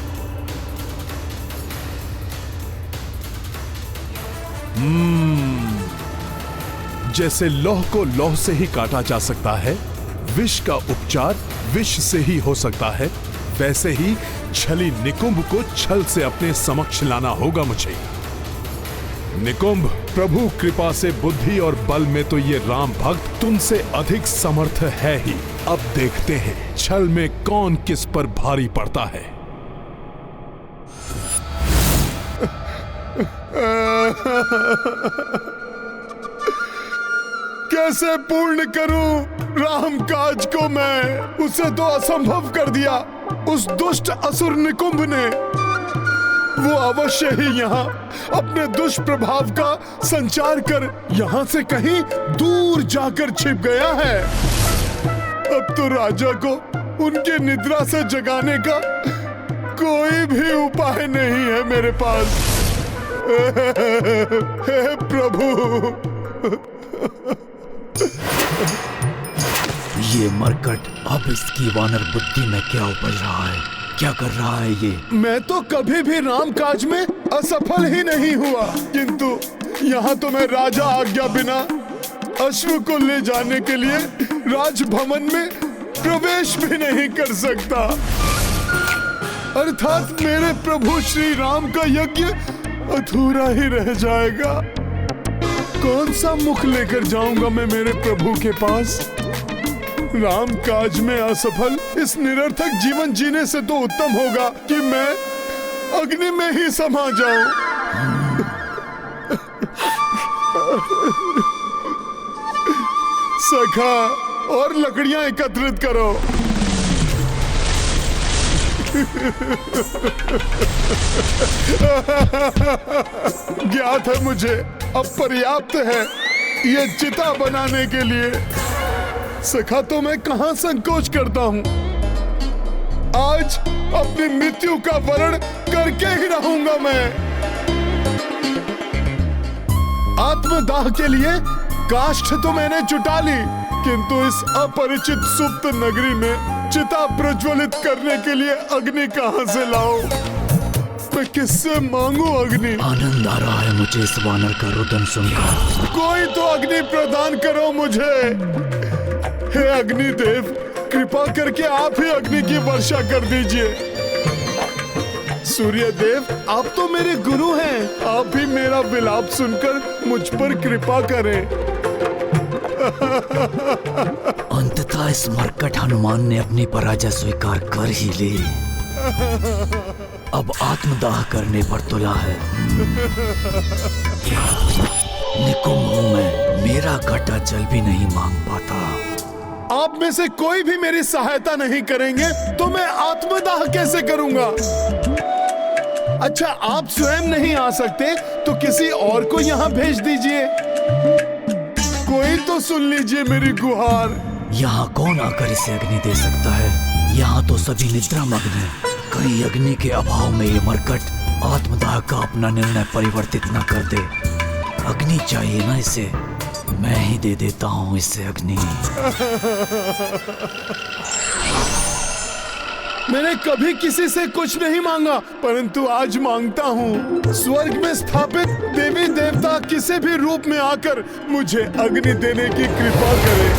जैसे लौह को लौह से ही काटा जा सकता है, विष का उपचार विष से ही हो सकता है, वैसे ही छली निकुंभ को छल से अपने समक्ष लाना होगा मुझे। निकुंभ, प्रभु कृपा से बुद्धि और बल में तो ये राम भक्त तुमसे अधिक समर्थ है ही। अब देखते हैं छल में कौन किस पर भारी पड़ता है। कैसे पूर्ण करूं राम काज को मैं? उसे तो असंभव कर दिया उस दुष्ट असुर निकुंभ ने। वो अवश्य ही यहाँ अपने दुष्प्रभाव का संचार कर यहाँ से कहीं दूर जाकर छिप गया है। अब तो राजा को उनके निद्रा से जगाने का कोई भी उपाय नहीं है मेरे पास। हे प्रभु, ये मरकट अब इसकी वानर बुद्धि में क्या उपज रहा है? क्या कर रहा है ये? मैं तो कभी भी राम काज में असफल ही नहीं हुआ, किंतु यहाँ तो मैं राजा आज्ञा बिना अश्व को ले जाने के लिए राजभवन में प्रवेश भी नहीं कर सकता। अर्थात मेरे प्रभु श्री राम का यज्ञ अधूरा ही रह जाएगा। कौन सा मुख लेकर जाऊंगा मैं मेरे प्रभु के पास? राम काज में असफल इस निरर्थक जीवन जीने से तो उत्तम होगा कि मैं अग्नि में ही समा जाऊं। सखा, और लकड़ियां एकत्रित करो। ज्ञात है मुझे अब पर्याप्त है ये चिता बनाने के लिए। सखा, तो मैं कहां संकोच करता हूं। आज अपनी मृत्यु का वर्ण करके ही रहूंगा मैं। आत्मदाह के लिए काष्ठ तो मैंने जुटा ली, किंतु इस अपरिचित सुप्त नगरी में चिता प्रज्वलित करने के लिए अग्नि कहां से लाऊं? मैं किससे मांगू अग्नि? आनंद आ रहा है मुझे इस वानर का रुदन सुनकर। कोई तो अग्नि प्रदान करो मुझे। हे अग्निदेव, कृपा करके आप ही अग्नि की वर्षा कर दीजिए। सूर्य देव, आप तो मेरे गुरु हैं, आप ही मेरा विलाप सुनकर मुझ पर कृपा करें। अंततः इस मरकट हनुमान ने अपनी पराजय स्वीकार कर ही ली। अब आत्मदाह करने पर तुला है। निकुंभ हूं मैं, मेरा घटा जल भी नहीं मांग पाता। आप में से कोई भी मेरी सहायता नहीं करेंगे तो मैं आत्मदाह कैसे करूंगा? अच्छा, आप स्वयं नहीं आ सकते तो किसी और को यहाँ भेज दीजिए। कोई तो सुन लीजिए मेरी गुहार। यहाँ कौन आकर इसे अग्नि दे सकता है? यहाँ तो सभी निद्रा मग्न हैं। कहीं अग्नि के अभाव में ये मरकट आत्मदाह का अपना निर्णय परिवर्तित न कर दे। अग्नि चाहिए ना इसे, मैं ही दे देता हूँ इसे अग्नि। मैंने कभी किसी से कुछ नहीं मांगा, परंतु आज मांगता हूँ। स्वर्ग में स्थापित देवी देवता किसी भी रूप में आकर मुझे अग्नि देने की कृपा करें।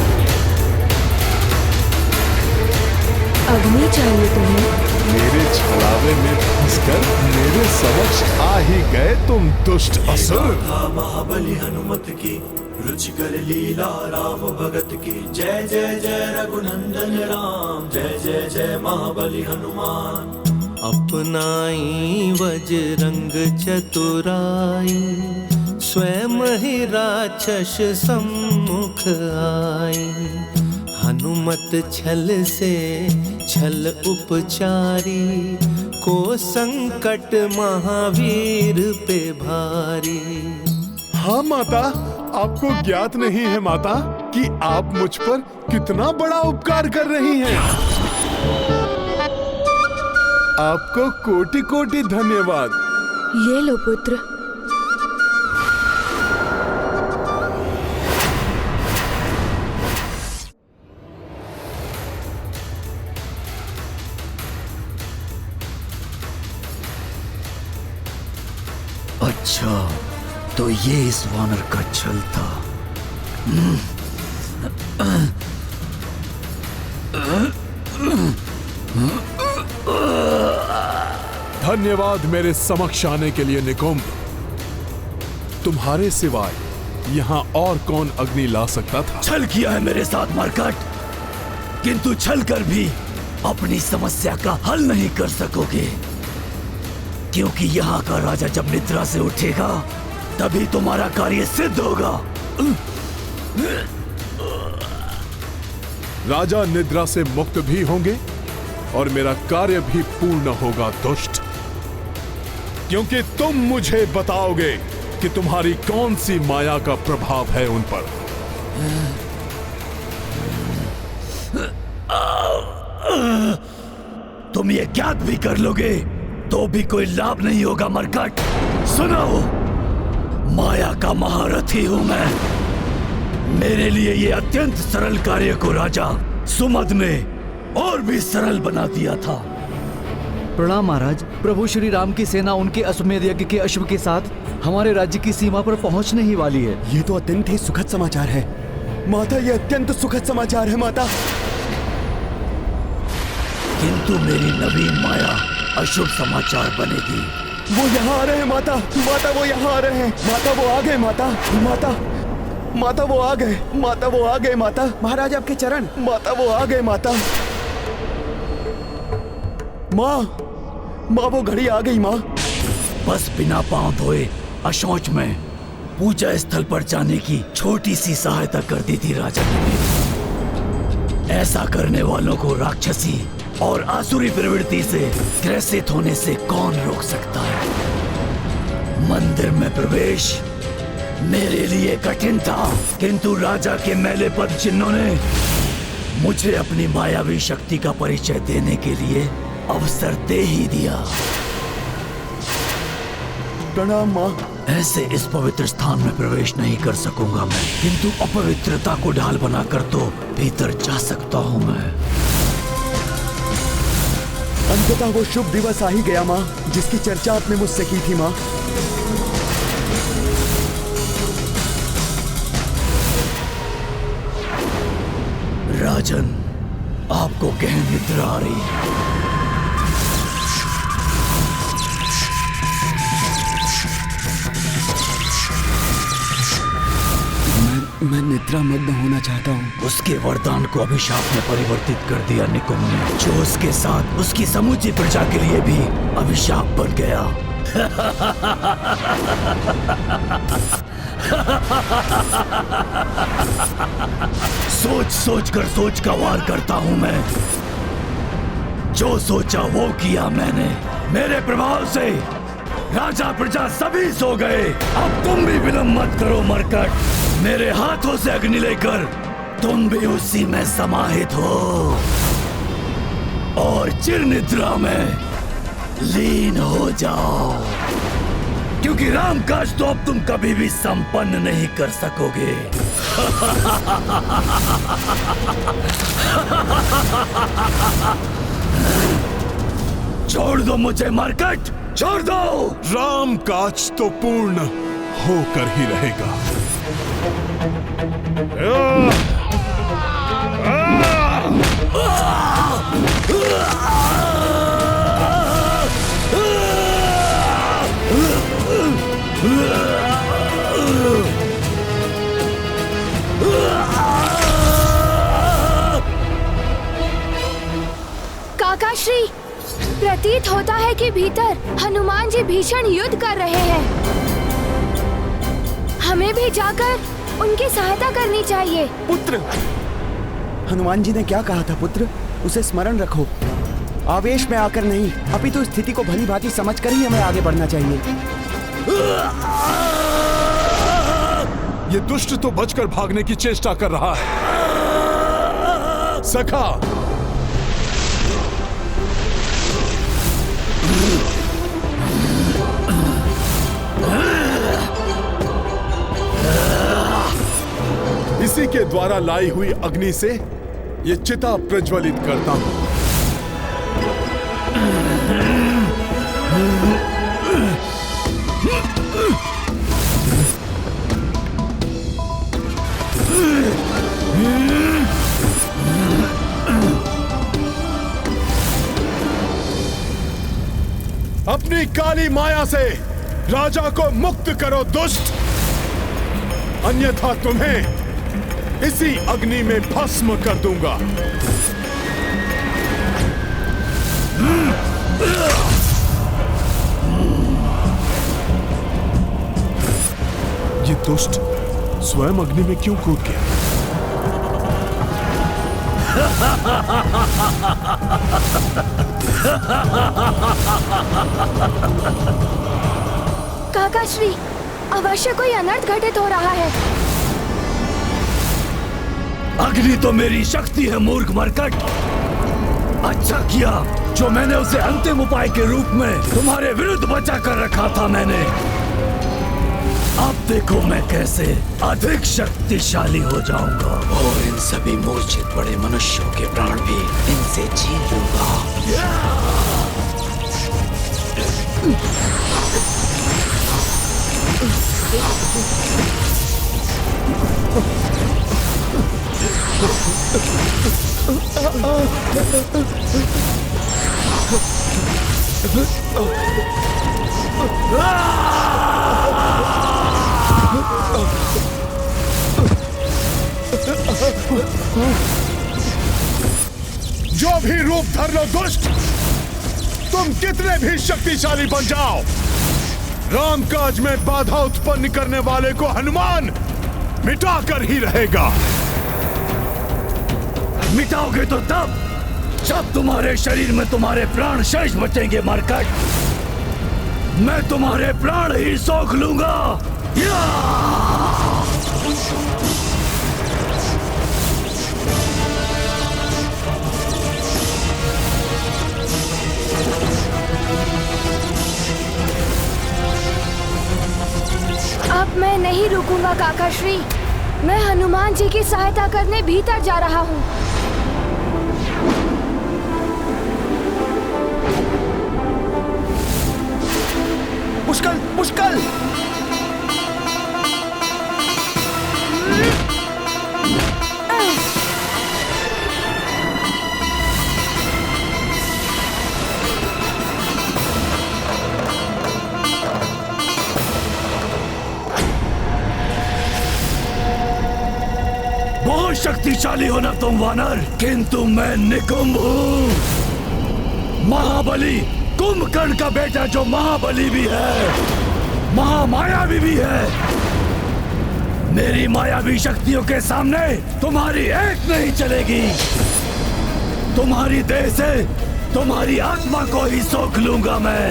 अग्नि चाहिए तुम्हें? मेरे छलावे में फंसकर मेरे समक्ष आ ही गए तुम दुष्ट असुर। महाबली हनुमत की रुचिकर लीला राम भगत की। जय जय जय रघुनंदन राम, जय जय जय महाबली हनुमान। अपनाई वज्रंग चतुराई, स्वयं ही राक्षस सम्मुख आई। हनुमत छल से छल उपचारी, को संकट महावीर पे भारी। हाँ माता, आपको ज्ञात नहीं है माता कि आप मुझ पर कितना बड़ा उपकार कर रही हैं। आपको कोटि कोटि धन्यवाद। ये लो पुत्र। अच्छा, तो ये इस वानर का छल था। धन्यवाद मेरे समक्ष आने के लिए निकुंभ। तुम्हारे सिवाय यहाँ और कौन अग्नि ला सकता था? छल किया है मेरे साथ मरकट, किंतु छल कर भी अपनी समस्या का हल नहीं कर सकोगे, क्योंकि यहाँ का राजा जब निद्रा से उठेगा तभी तुम्हारा कार्य सिद्ध होगा। राजा निद्रा से मुक्त भी होंगे और मेरा कार्य भी पूर्ण होगा दुष्ट, क्योंकि तुम मुझे बताओगे कि तुम्हारी कौन सी माया का प्रभाव है उन पर। तुम ये ज्ञात भी कर लोगे तो भी कोई लाभ नहीं होगा मरकट। सुनो, माया का महारथी हूं मैं। मेरे लिए ये अत्यंत सरल कार्य को राजा सुमद ने और भी सरल बना दिया था। प्रणाम महाराज। प्रभु श्री राम की सेना उनके अश्वमेध यज्ञ के अश्व के साथ हमारे राज्य की सीमा पर पहुंचने ही वाली है। ये तो अत्यंत ही सुखद समाचार है माता, ये अत्यंत सुखद समाचार है माता। किंतु मेरी नवीन माया अशुभ समाचार बनेगी। वो यहाँ आ रहे हैं माता, माता वो यहाँ आ रहे हैं, माता वो आ गए, माता माता माता वो आ गए, माता वो आ गए, माता महाराज आपके चरण, माता वो आ गए, माता माँ माँ वो घड़ी आ गई माँ। बस बिना पांव धोए अशौच में पूजा स्थल पर जाने की छोटी सी सहायता कर दी थी राजा ने। ऐसा करने वालों को राक्षसी और आसुरी प्रवृत्ति से ग्रसित होने से कौन रोक सकता है? मंदिर में प्रवेश मेरे लिए कठिन था, किंतु राजा के मैले पद चिन्हों ने मुझे अपनी मायावी शक्ति का परिचय देने के लिए अवसर दे ही दिया। प्रणाम माँ। ऐसे इस पवित्र स्थान में प्रवेश नहीं कर सकूंगा मैं, किंतु अपवित्रता को ढाल बनाकर तो भीतर जा सकता हूँ मैं। अंततः वो शुभ दिवस आ ही गया माँ, जिसकी चर्चा आपने मुझसे की थी माँ। राजन, आपको गहन निद्रा आ रही है। मैं निद्रा मग्न होना चाहता हूँ। उसके वरदान को अभिशाप में परिवर्तित कर दिया निकुंभ ने, जो उसके साथ उसकी समूची प्रजा के लिए भी अभिशाप बन गया। सोच सोच कर सोच का वार करता हूं मैं। जो सोचा वो किया मैंने। मेरे प्रभाव से राजा प्रजा सभी सो गए। अब तुम भी विलंब मत करो मरकट। मेरे हाथों से अग्नि लेकर तुम भी उसी में समाहित हो और चिर निद्रा में लीन हो जाओ, क्योंकि राम काज तो अब तुम कभी भी संपन्न नहीं कर सकोगे। छोड़ दो मुझे मरकट, छोड़ दो। राम काज तो पूर्ण होकर ही रहेगा। काकाश्री, प्रतीत होता है कि भीतर हनुमान जी भीषण युद्ध कर रहे हैं। हमें भी जाकर उनकी सहायता करनी चाहिए। पुत्र, हनुमान जी ने क्या कहा था पुत्र? उसे स्मरण रखो। आवेश में आकर नहीं, अपितु स्थिति को भली भांति समझकर ही हमें आगे बढ़ना चाहिए। ये दुष्ट तो बचकर भागने की चेष्टा कर रहा है। सखा, इसी के द्वारा लाई हुई अग्नि से ये चिता प्रज्वलित करता हूं। अपनी काली माया से राजा को मुक्त करो दुष्ट, अन्यथा तुम्हें इसी अग्नि में भस्म कर दूंगा। ये दुष्ट स्वयं अग्नि में क्यों कूद गया? काकाश्री, अवश्य कोई अनर्थ घटित हो रहा है। अग्नि तो मेरी शक्ति है मूर्ख मरकट। अच्छा किया जो मैंने उसे अंतिम उपाय के रूप में तुम्हारे विरुद्ध बचा कर रखा था मैंने। अब देखो मैं कैसे अधिक शक्तिशाली हो जाऊंगा और इन सभी मूर्छित पड़े मनुष्यों के प्राण भी इनसे छीन लूंगा। जो भी रूप धर लो दुष्ट, तुम कितने भी शक्तिशाली बन जाओ, रामकाज में बाधा उत्पन्न करने वाले को हनुमान मिटाकर ही रहेगा। मिटाओगे तो तब जब तुम्हारे शरीर में तुम्हारे प्राण शेष बचेंगे मरकट। मैं तुम्हारे प्राण ही सोख लूंगा। अब मैं नहीं रुकूंगा काकाश्री। मैं हनुमान जी की सहायता करने भीतर जा रहा हूँ। पुष्कल, पुष्कल! बहुत शक्तिशाली हो ना तुम वानर, किंतु मैं निकुंभ हूँ। महाबली कुंभकर्ण का बेटा जो महाबली भी है, महामायावी भी है, मेरी मायावी शक्तियों के सामने तुम्हारी एक नहीं चलेगी। तुम्हारी देह से तुम्हारी आत्मा को ही सोख लूंगा मैं।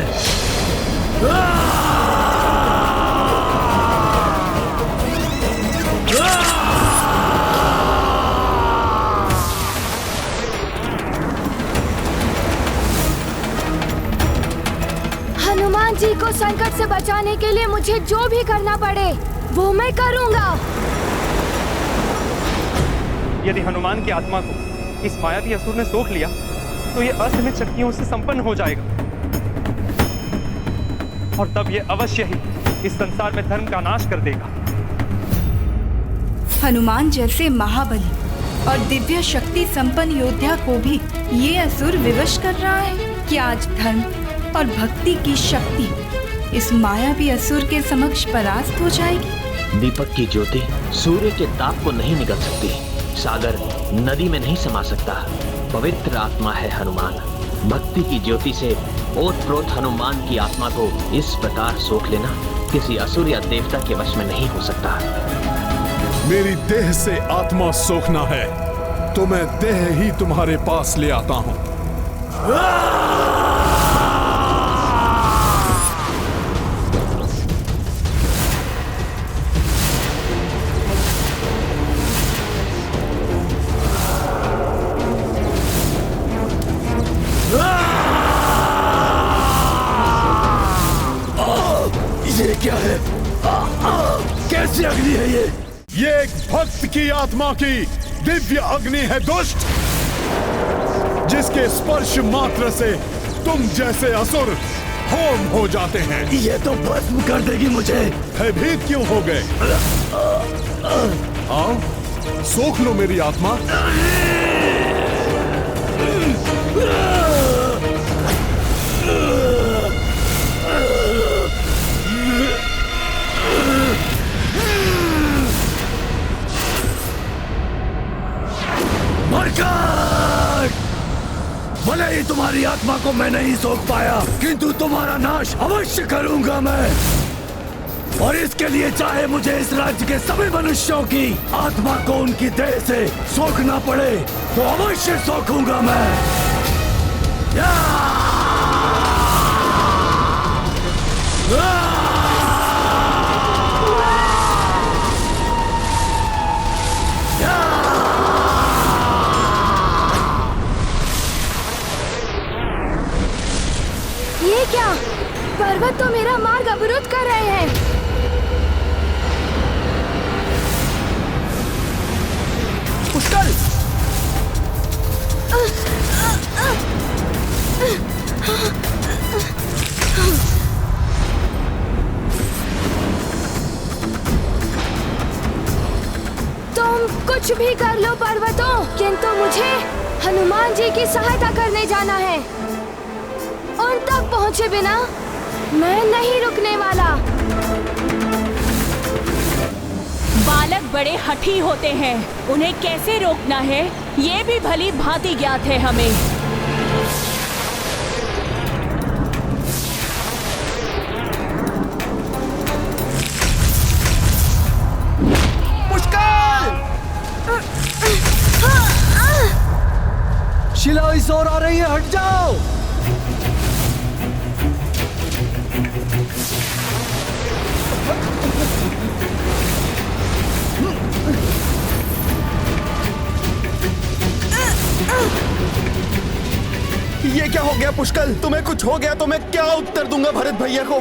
हनुमान जी को संकट से बचाने के लिए मुझे जो भी करना पड़े वो मैं करूंगा। यदि हनुमान की आत्मा को इस मायावी असुर ने सोख लिया तो ये असीमित शक्तियों से संपन्न हो जाएगा और तब ये अवश्य ही इस संसार में धर्म का नाश कर देगा। हनुमान जैसे महाबली और दिव्य शक्ति संपन्न योद्धा को भी ये असुर विवश कर रहा है कि आज धर्म और भक्ति की शक्ति इस मायावी असुर के समक्ष परास्त हो जाएगी। दीपक की ज्योति सूर्य के ताप को नहीं निगल सकती, सागर नदी में नहीं समा सकता। पवित्र आत्मा है हनुमान। भक्ति की ज्योति से ओतप्रोत हनुमान की आत्मा को इस प्रकार सोख लेना किसी असुर या देवता के वश में नहीं हो सकता। मेरी देह से आत्मा सोखना है तो मैं देह ही तुम्हारे पास ले आता हूं। ये क्या है? कैसी अग्नि है ये? ये एक भक्त की आत्मा की दिव्य अग्नि है दुष्ट, जिसके स्पर्श मात्र से तुम जैसे असुर होम हो जाते हैं। ये तो भस्म कर देगी मुझे। भयभीत क्यों हो गए? आओ सोख लो मेरी आत्मा। भले ही तुम्हारी आत्मा को मैं नहीं सोख पाया, किंतु तुम्हारा नाश अवश्य करूंगा मैं। और इसके लिए चाहे मुझे इस राज्य के सभी मनुष्यों की आत्मा को उनकी देह से सोखना पड़े तो अवश्य सोखूंगा मैं। ये क्या? पर्वत तो मेरा मार्ग अवरुद्ध कर रहे हैं। पुष्कर! तुम कुछ भी कर लो पर्वतों, किंतु मुझे हनुमान जी की सहायता करने जाना है। उन तक पहुंचे बिना मैं नहीं रुकने वाला। बालक बड़े हठी होते हैं, उन्हें कैसे रोकना है ये भी भली भांति ज्ञात है हमें। पुष्कर! शिला इस ओर आ रही है, हट जाओ। ये क्या हो गया पुष्कर? तुम्हें कुछ हो गया तो मैं क्या उत्तर दूंगा भरत भैया को?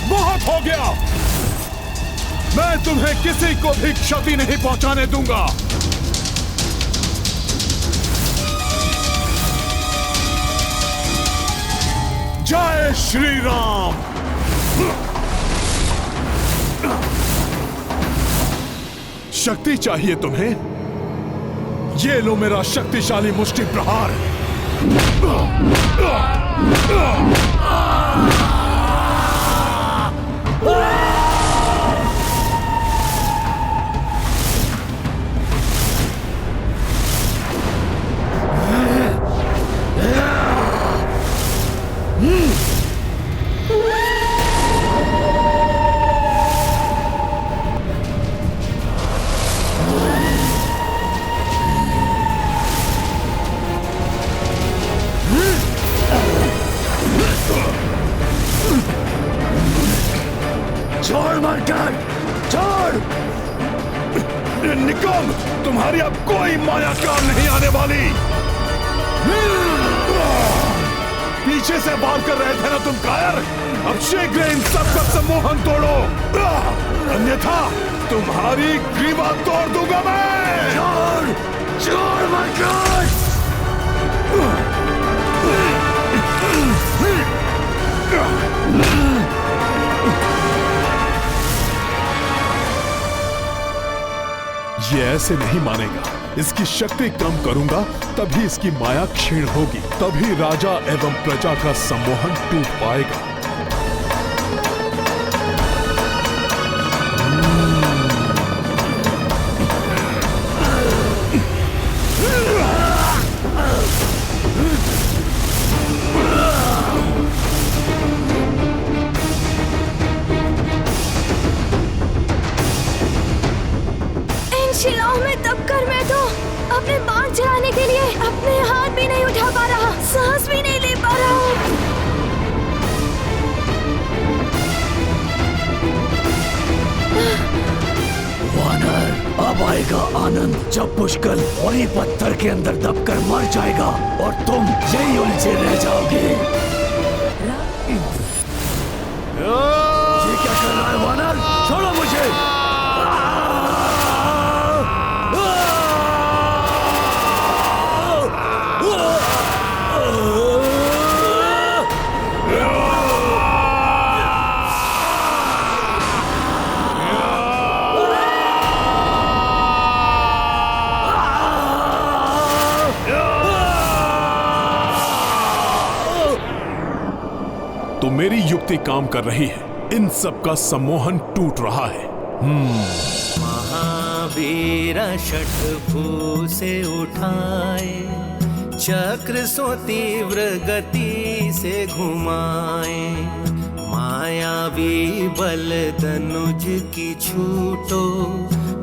बहुत हो गया। मैं तुम्हें किसी को भी क्षति नहीं पहुंचाने दूंगा। जय श्री राम। शक्ति चाहिए तुम्हें? ये लो मेरा शक्तिशाली मुष्टि प्रहार। छोड़ मरकट, छोड़! निकम, तुम्हारी अब कोई माया काम नहीं आने वाली। पीछे से वार कर रहे थे ना तुम कायर? अब शीघ्र इन सबका सम्मोहन तोड़ो, अन्यथा तुम्हारी ग्रीवा तोड़ दूंगा मैं। छोड़, छोड़ मरकट! ये ऐसे नहीं मानेगा। इसकी शक्ति कम करूंगा तभी इसकी माया क्षीण होगी, तभी राजा एवं प्रजा का सम्मोहन टूट पाएगा। शिलाओं में दबकर मैं तो अपने बाण चलाने के लिए अपने हाथ भी नहीं उठा पा रहा, सांस भी नहीं ले पा रहा हूँ। वानर, अब आएगा आनंद जब पुष्कर वही पत्थर के अंदर दबकर मर जाएगा और तुम यही उलझे रह जाओगे। ये क्या कर रहा है वानर? छोड़ो मुझे! तो मेरी युक्ति काम कर रही है, इन सब का सम्मोहन टूट रहा है। महावीर षटभु से उठाए, चक्र सो तीव्र गति से घुमाए, मायावी बल धनुज की छूटो,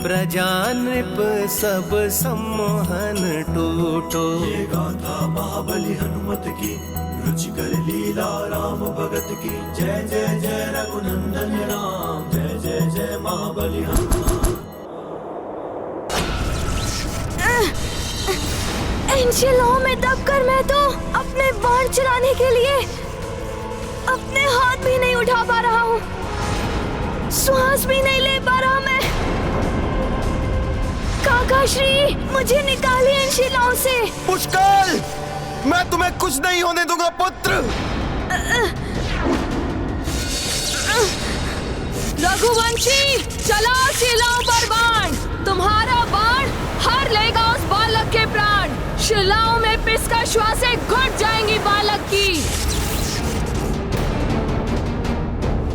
प्रजा नृप सब सम्मोहन टूटो। ये गाथा महाबली हनुमत की, रुचिकर लीला राम भगत की। जय जय जय रघुनंदन राम, जय जय जय महाबली हनुमान। इन शिलाओं में दबकर मैं तो अपने बाण चलाने के लिए अपने हाथ भी नहीं उठा पा रहा हूँ, श्वास भी नहीं ले पा रहा मैं। काका श्री, मुझे निकालिए इन शिलाओं से। पुष्कर, मैं तुम्हें कुछ नहीं होने दूंगा पुत्र। रघुवंशी, चलाओ शिलाओं पर बाण। तुम्हारा बाण हर लेगा उस बालक के प्राण। शिलाओं में पिसकर श्वासें घुट जाएंगी बालक की।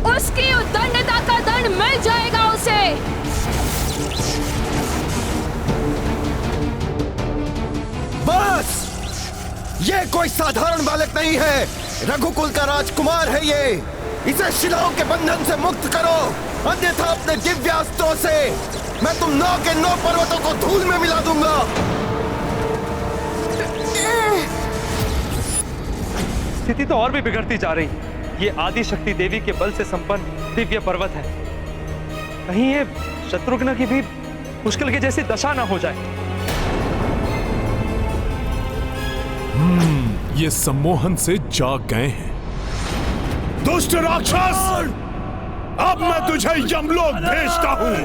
उसकी उद्दंडता का दंड मिल जाएगा उसे। बस, ये कोई साधारण बालक नहीं है, रघुकुल का राजकुमार है ये। इसे शिलाओं के बंधन से मुक्त करो, अन्यथा अपने दिव्यास्त्रों से मैं तुम 9 के 9 पर्वतों को धूल में मिला दूंगा। स्थिति तो और भी बिगड़ती जा रही। ये आदि शक्ति देवी के बल से संपन्न दिव्य पर्वत है, कहीं ये शत्रुघ्न की भी मुश्किल की जैसी दशा ना हो जाए। ये सम्मोहन से जाग गए हैं। दुष्ट राक्षस, अब मैं तुझे यमलोक भेजता हूं।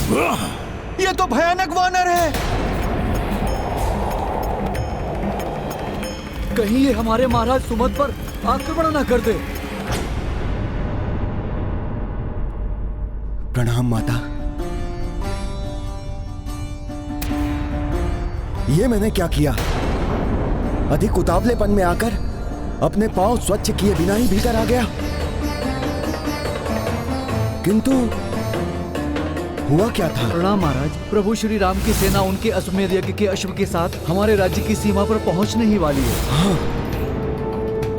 ये तो भयानक वानर है। कहीं ये हमारे महाराज सुमद पर आक्रमण न कर दे। प्रणाम माता। ये मैंने क्या किया? अधिक उतावलेपन में आकर अपने पांव स्वच्छ किए बिना ही भीतर आ गया। किंतु हुआ क्या था? प्रणाम महाराज। प्रभु श्री राम की सेना उनके अश्वमेध यज्ञ के अश्व के साथ हमारे राज्य की सीमा पर पहुंचने ही वाली है। हाँ,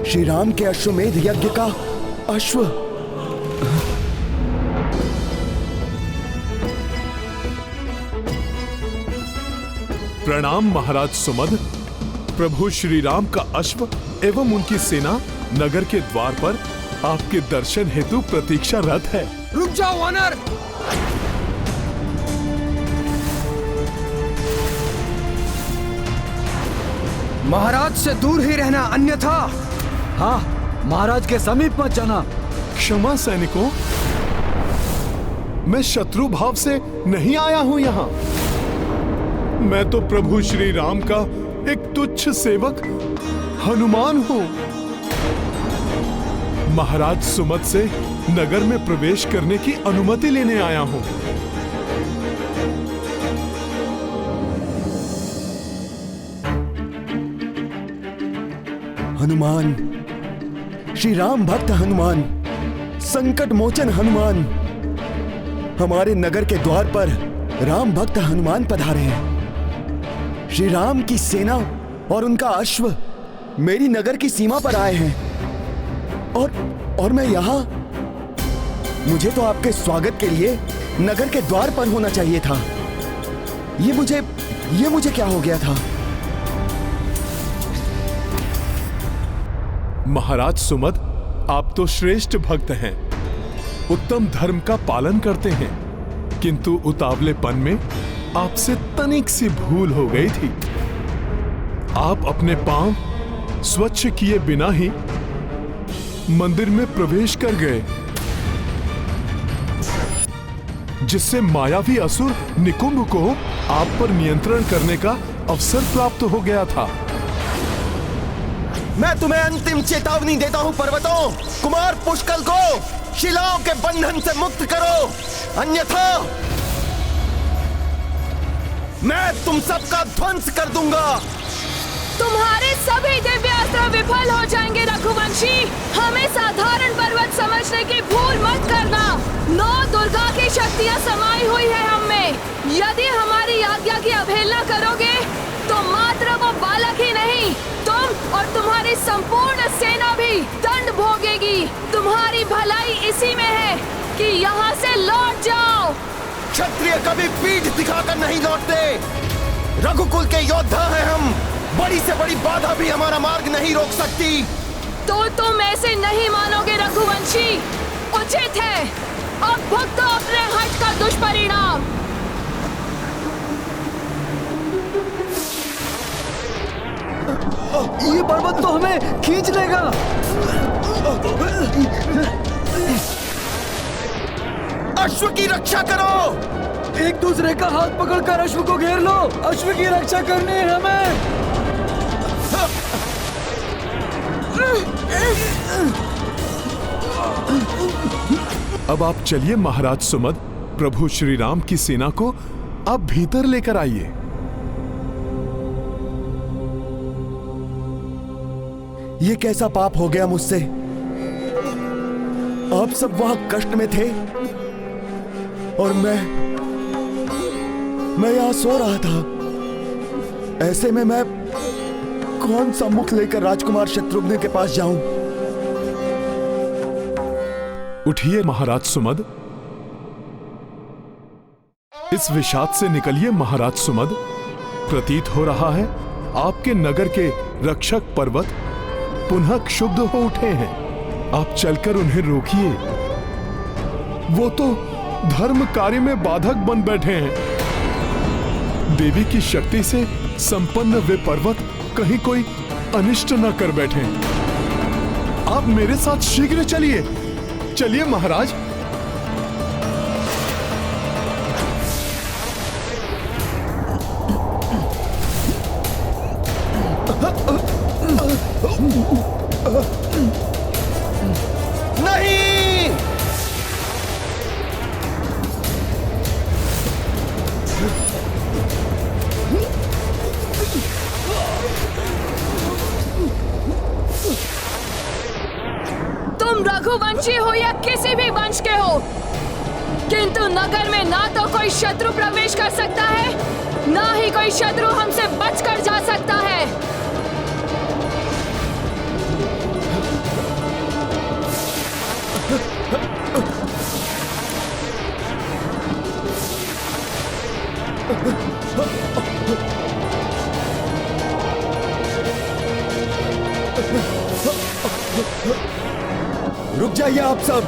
श्री राम के अश्वमेध यज्ञ का अश्व। प्रणाम महाराज सुमद। प्रभु श्री राम का अश्व एवं उनकी सेना नगर के द्वार पर आपके दर्शन हेतु प्रतीक्षारत है। रुक जाओ वानर। महाराज से दूर ही रहना, अन्यथा। हाँ, महाराज के समीप मत जाना। क्षमा सैनिकों, मैं शत्रु भाव से नहीं आया हूं यहाँ। मैं तो प्रभु श्री राम का एक तुच्छ सेवक हनुमान हूं। महाराज सुमद से नगर में प्रवेश करने की अनुमति लेने आया हूं। हनुमान, श्री राम भक्त हनुमान, संकट मोचन हनुमान, हमारे नगर के द्वार पर राम भक्त हनुमान पधारे हैं। श्री राम की सेना और उनका अश्व मेरी नगर की सीमा पर आए हैं और मैं यहां। मुझे तो आपके स्वागत के लिए नगर के द्वार पर होना चाहिए था। ये मुझे क्या हो गया था? महाराज सुमद, आप तो श्रेष्ठ भक्त हैं, उत्तम धर्म का पालन करते हैं, किंतु उतावलेपन में आपसे तनिक सी भूल हो गई थी। आप अपने पांव स्वच्छ किए बिना ही मंदिर में प्रवेश कर गए, जिससे मायावी असुर निकुंभ को आप पर नियंत्रण करने का अवसर प्राप्त हो गया था। मैं तुम्हें अंतिम चेतावनी देता हूं पर्वतों, कुमार पुष्कल को शिलाओं के बंधन से मुक्त करो, अन्यथा मैं तुम सबका ध्वंस कर दूंगा। तुम्हारे सभी दिव्यास्त्र विफल हो जाएंगे रघुवंशी। हमें साधारण पर्वत समझने की भूल मत करना। 9 दुर्गा की शक्तियां समाई हुई है हम में। यदि हमारी आज्ञा की अवहेलना करोगे तो मात्र वो बालक ही नहीं, तुम और तुम्हारी संपूर्ण सेना भी दंड भोगेगी। तुम्हारी भलाई इसी में है कि यहाँ से लौट जाओ। क्षत्रिय कभी पीठ दिखाकर नहीं लौटते। रघुकुल के योद्धा हैं हम। बड़ी से बड़ी बाधा भी हमारा मार्ग नहीं रोक सकती। तो तुम ऐसे नहीं मानोगे रघुवंशी। उचित है, अब भुगतो अपने हट का दुष्परिणाम। ये पर्वत तो हमें खींच लेगा। अश्व की रक्षा करो। एक दूसरे का हाथ पकड़कर अश्व को घेर लो। अश्व की रक्षा करनी है हमें। अब आप चलिए महाराज सुमद, प्रभु श्री राम की सेना को आप भीतर लेकर आइए। ये कैसा पाप हो गया मुझसे? आप सब वहां कष्ट में थे और मैं यहां सो रहा था। ऐसे में मैं कौन सा मुख लेकर राजकुमार शत्रुघ्न के पास जाऊं? उठिए महाराज सुमद, इस विषाद से निकलिए महाराज सुमद। प्रतीत हो रहा है आपके नगर के रक्षक पर्वत पुनः क्षुब्ध हो उठे हैं। आप चलकर उन्हें रोकिए। वो तो धर्म कार्य में बाधक बन बैठे हैं। देवी की शक्ति से संपन्न वे पर्वत कहीं कोई अनिष्ट न कर बैठे। आप मेरे साथ शीघ्र चलिए। चलिए महाराज। रघुवंशी हो या किसी भी वंश के हो, किंतु नगर में ना तो कोई शत्रु प्रवेश कर सकता है, ना ही कोई शत्रु हमसे बचकर जा सकता है। रुक जाइए आप सब,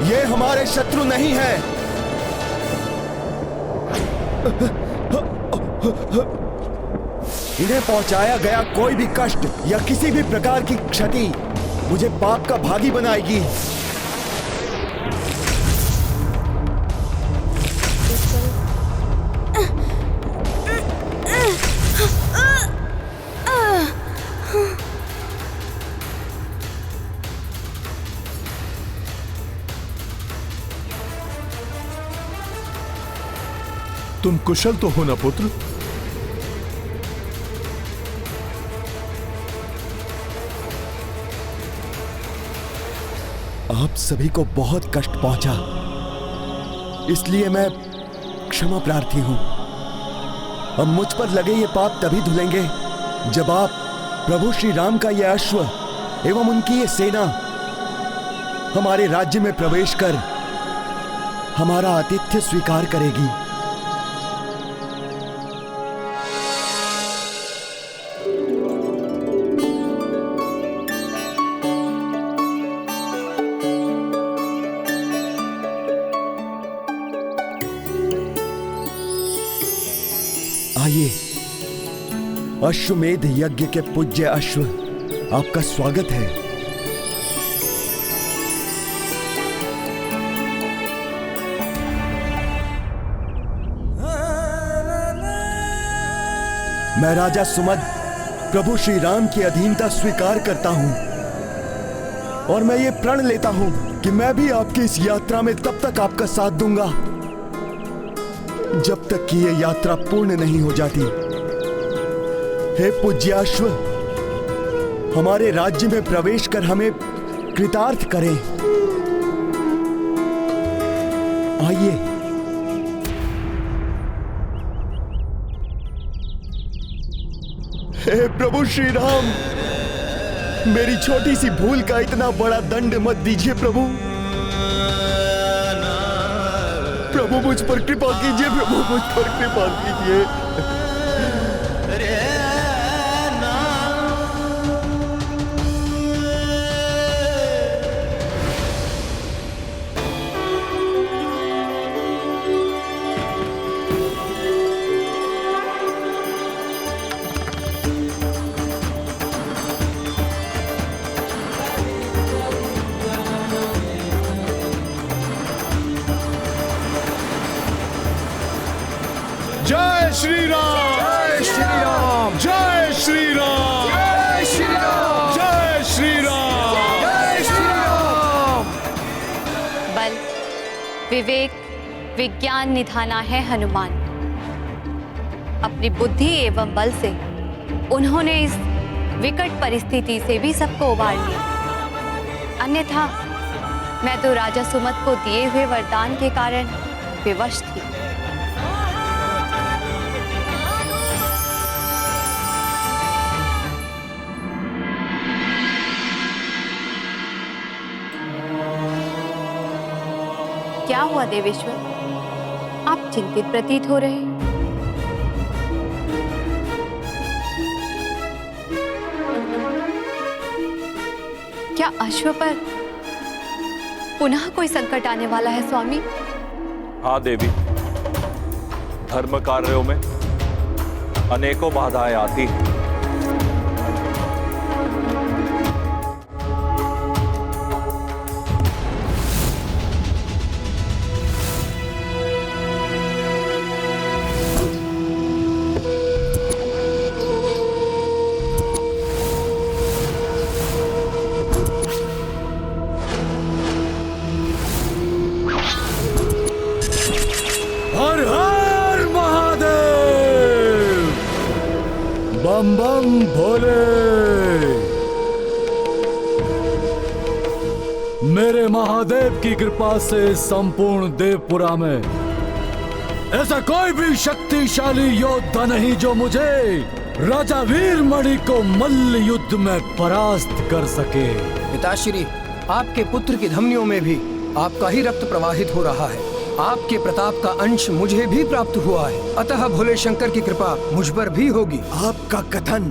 ये हमारे शत्रु नहीं हैं। इन्हें पहुंचाया गया कोई भी कष्ट या किसी भी प्रकार की क्षति मुझे पाप का भागी बनाएगी। तुम कुशल तो हो ना पुत्र? आप सभी को बहुत कष्ट पहुंचा, इसलिए मैं क्षमा प्रार्थी हूं। अब मुझ पर लगे ये पाप तभी धुलेंगे जब आप प्रभु श्री राम का यह अश्व एवं उनकी ये सेना हमारे राज्य में प्रवेश कर हमारा आतिथ्य स्वीकार करेगी। आइए, अश्वमेध यज्ञ के पूज्य अश्व, आपका स्वागत है। मैं राजा सुमद प्रभु श्री राम की अधीनता स्वीकार करता हूं और मैं ये प्रण लेता हूं कि मैं भी आपकी इस यात्रा में तब तक आपका साथ दूंगा जब तक कि ये यात्रा पूर्ण नहीं हो जाती। हे पूज्याश्व, हमारे राज्य में प्रवेश कर हमें कृतार्थ करें। आइए। हे प्रभु श्री राम, मेरी छोटी सी भूल का इतना बड़ा दंड मत दीजिए प्रभु। प्रभु मुझ पर कृपा कीजिए, प्रभु मुझ पर कृपा कीजिए। जय श्री राम, जय श्री राम, जय श्री राम, जय श्री राम, जय श्री राम, जय श्री राम। बल, विवेक, विज्ञान निधाना है हनुमान। अपनी बुद्धि एवं बल से उन्होंने इस विकट परिस्थिति से भी सबको उबार लिया। अन्यथा मैं तो राजा सुमत को दिए हुए वरदान के कारण विवश थी। क्या हुआ देवेश्वर, आप चिंतित प्रतीत हो रहे? क्या अश्व पर पुनः कोई संकट आने वाला है स्वामी? हाँ देवी, धर्म कार्यों में अनेकों बाधाएं आती हैं। हर हर महादेव, बम बम भोले। मेरे महादेव की कृपा से संपूर्ण देवपुरा में ऐसा कोई भी शक्तिशाली योद्धा नहीं जो मुझे राजा वीरमणि को मल्ल युद्ध में परास्त कर सके। पिताश्री, आपके पुत्र की धमनियों में भी आपका ही रक्त प्रवाहित हो रहा है। आपके प्रताप का अंश मुझे भी प्राप्त हुआ है, अतः भोले शंकर की कृपा मुझ पर भी होगी। आपका कथन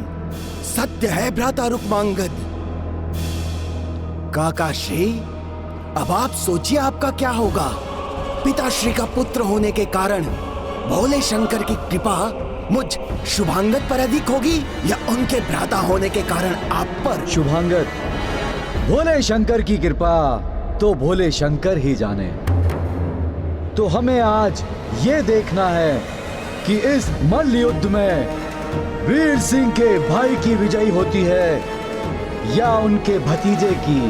सत्य है भ्राता रुक्मांगद। काकाश्री, अब आप सोचिए आपका क्या होगा। पिताश्री का पुत्र होने के कारण भोले शंकर की कृपा मुझ शुभांगद पर अधिक होगी या उनके भ्राता होने के कारण आप पर? शुभांगद, भोले शंकर की कृपा तो भोले शंकर ही जाने। तो हमें आज ये देखना है कि इस मल्ल युद्ध में वीर सिंह के भाई की विजयी होती है या उनके भतीजे की।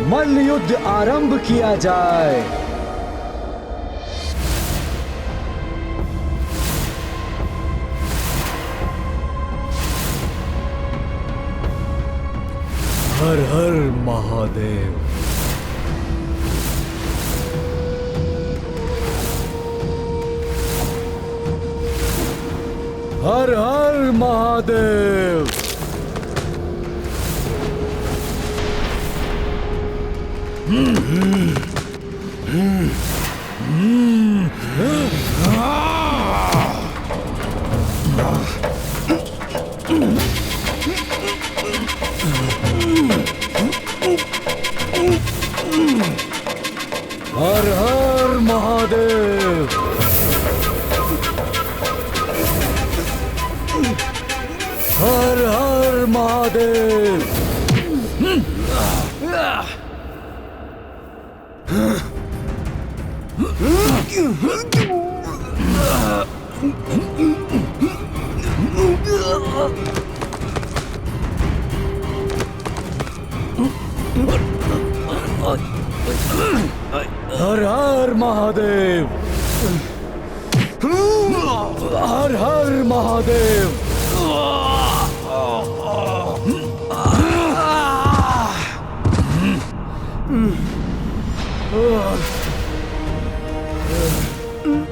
मल्ल युद्ध आरंभ किया जाए। हर हर महादेव। हर हर महादेव। हर हर महादेव। हर हर महादेव। हर हर महादेव। हर हर महादेव।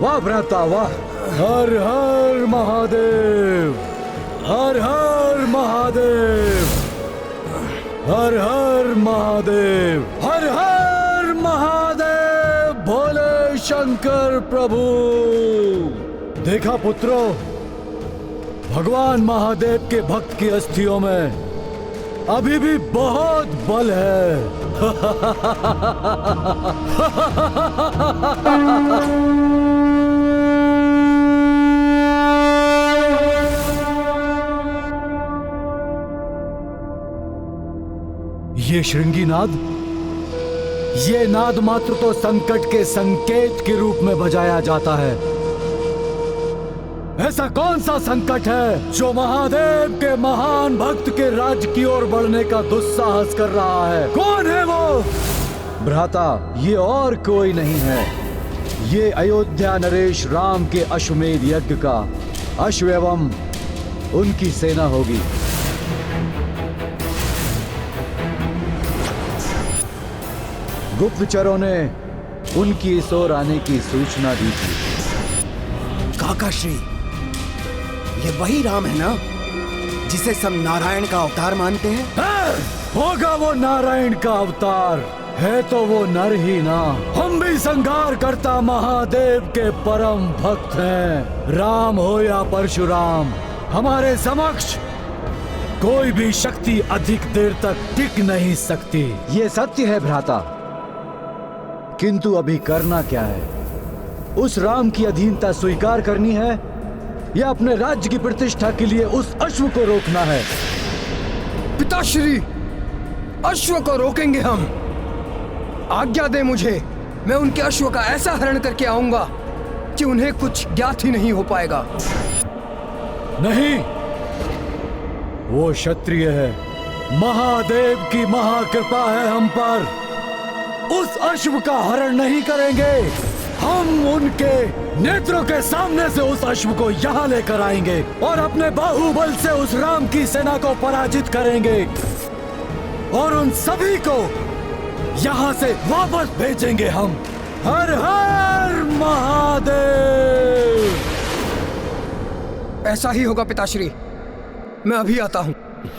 वाह भ्राता वाह। हर हर महादेव। हर हर महादेव। हर हर महादेव। हर हर महादेव। भोले शंकर प्रभु। देखा पुत्रों, भगवान महादेव के भक्त की अस्थियों में अभी भी बहुत बल है। ये श्रृंगी नाद, ये नाद मात्र तो संकट के संकेत के रूप में बजाया जाता है। ऐसा कौन सा संकट है जो महादेव के महान भक्त के राज्य की ओर बढ़ने का दुस्साहस कर रहा है? कौन है वो? भ्राता, ये और कोई नहीं है। ये अयोध्या नरेश राम के अश्वमेध यज्ञ का अश्व एवं उनकी सेना होगी। गुप्तचरों ने उनकी इस ओर आने की सूचना दी थी। काकाश्री, ये वही राम है ना जिसे सब नारायण का अवतार मानते हैं? होगा वो नारायण का अवतार, है तो वो नर ही ना। हम भी संहार करता महादेव के परम भक्त हैं। राम हो या परशुराम, हमारे समक्ष कोई भी शक्ति अधिक देर तक टिक नहीं सकती। ये सत्य है भ्राता, किंतु अभी करना क्या है? उस राम की अधीनता स्वीकार करनी है या अपने राज्य की प्रतिष्ठा के लिए उस अश्व को रोकना है? पिताश्री, अश्व को रोकेंगे हम। आज्ञा दे मुझे, मैं उनके अश्व का ऐसा हरण करके आऊंगा कि उन्हें कुछ ज्ञात ही नहीं हो पाएगा। नहीं, वो क्षत्रिय है। महादेव की महाकृपा है हम पर। उस अश्व का हरण नहीं करेंगे। हम उनके नेत्रों के सामने से उस अश्व को यहाँ लेकर आएंगे और अपने बाहुबल से उस राम की सेना को पराजित करेंगे। और उन सभी को यहाँ से वापस भेजेंगे हम। हर हर महादेव। ऐसा ही होगा पिताश्री, मैं अभी आता हूँ।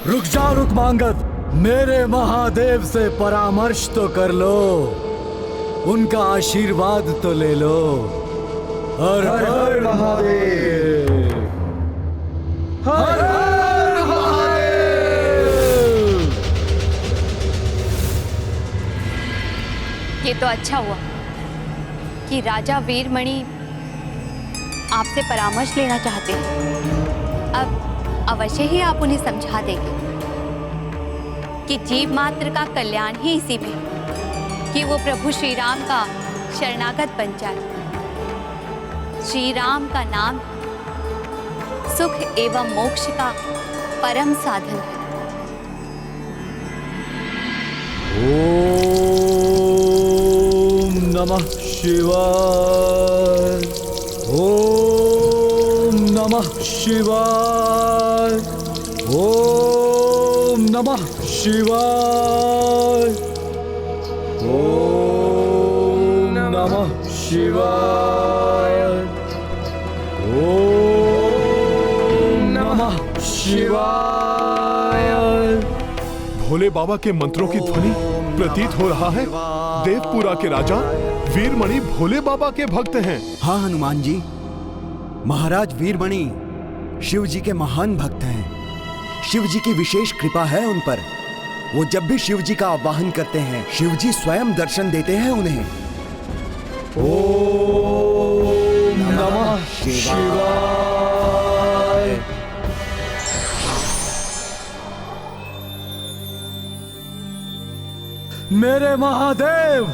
रुक जा रुक्मांगद, मेरे महादेव से परामर्श तो कर लो, उनका आशीर्वाद तो ले लो। हर हर महादेव, हर हर महादेव। ये तो अच्छा हुआ कि राजा वीरमणि आपसे परामर्श लेना चाहते हैं। अब अवश्य ही आप उन्हें समझा देंगे कि जीव मात्र का कल्याण ही इसी में है कि वो प्रभु श्री राम का शरणागत बन जाए। श्री राम का नाम सुख एवं मोक्ष का परम साधन है। ओम नमः शिवाय, ओम नमः शिवाय, ओम नमः शिवाय, ओम नमः शिवाय, ओम नमः शिवाय। भोले बाबा के मंत्रों की ध्वनि प्रतीत हो रहा है देवपुरा के राजा वीरमणि भोले बाबा के भक्त हैं। हाँ हनुमान जी, महाराज वीरमणि शिव जी के महान भक्त हैं। शिव जी की विशेष कृपा है उन पर। वो जब भी शिव जी का आवाहन करते हैं, शिव जी स्वयं दर्शन देते हैं उन्हें। ओम नमः शिवाय। मेरे महादेव,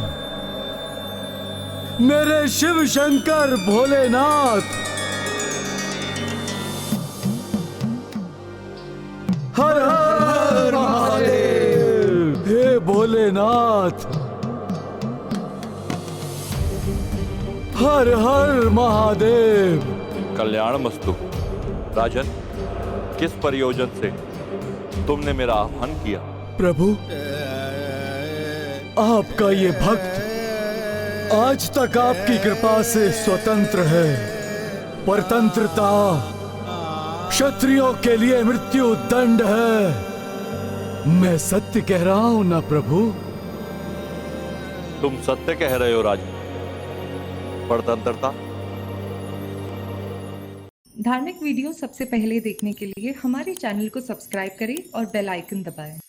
मेरे शिव शंकर भोलेनाथ, हर हर महादेव। हे भोलेनाथ, हर हर महादेव। कल्याण मस्तु। राजन, किस प्रयोजन से तुमने मेरा आह्वान किया? प्रभु, आपका ये भक्त आज तक आपकी कृपा से स्वतंत्र है। परतंत्रता क्षत्रियों के लिए मृत्यु दंड है। मैं सत्य कह रहा हूं ना प्रभु? तुम सत्य कह रहे हो राजन। परतंत्रता। धार्मिक वीडियो सबसे पहले देखने के लिए हमारे चैनल को सब्सक्राइब करें और बेल आइकन दबाएं।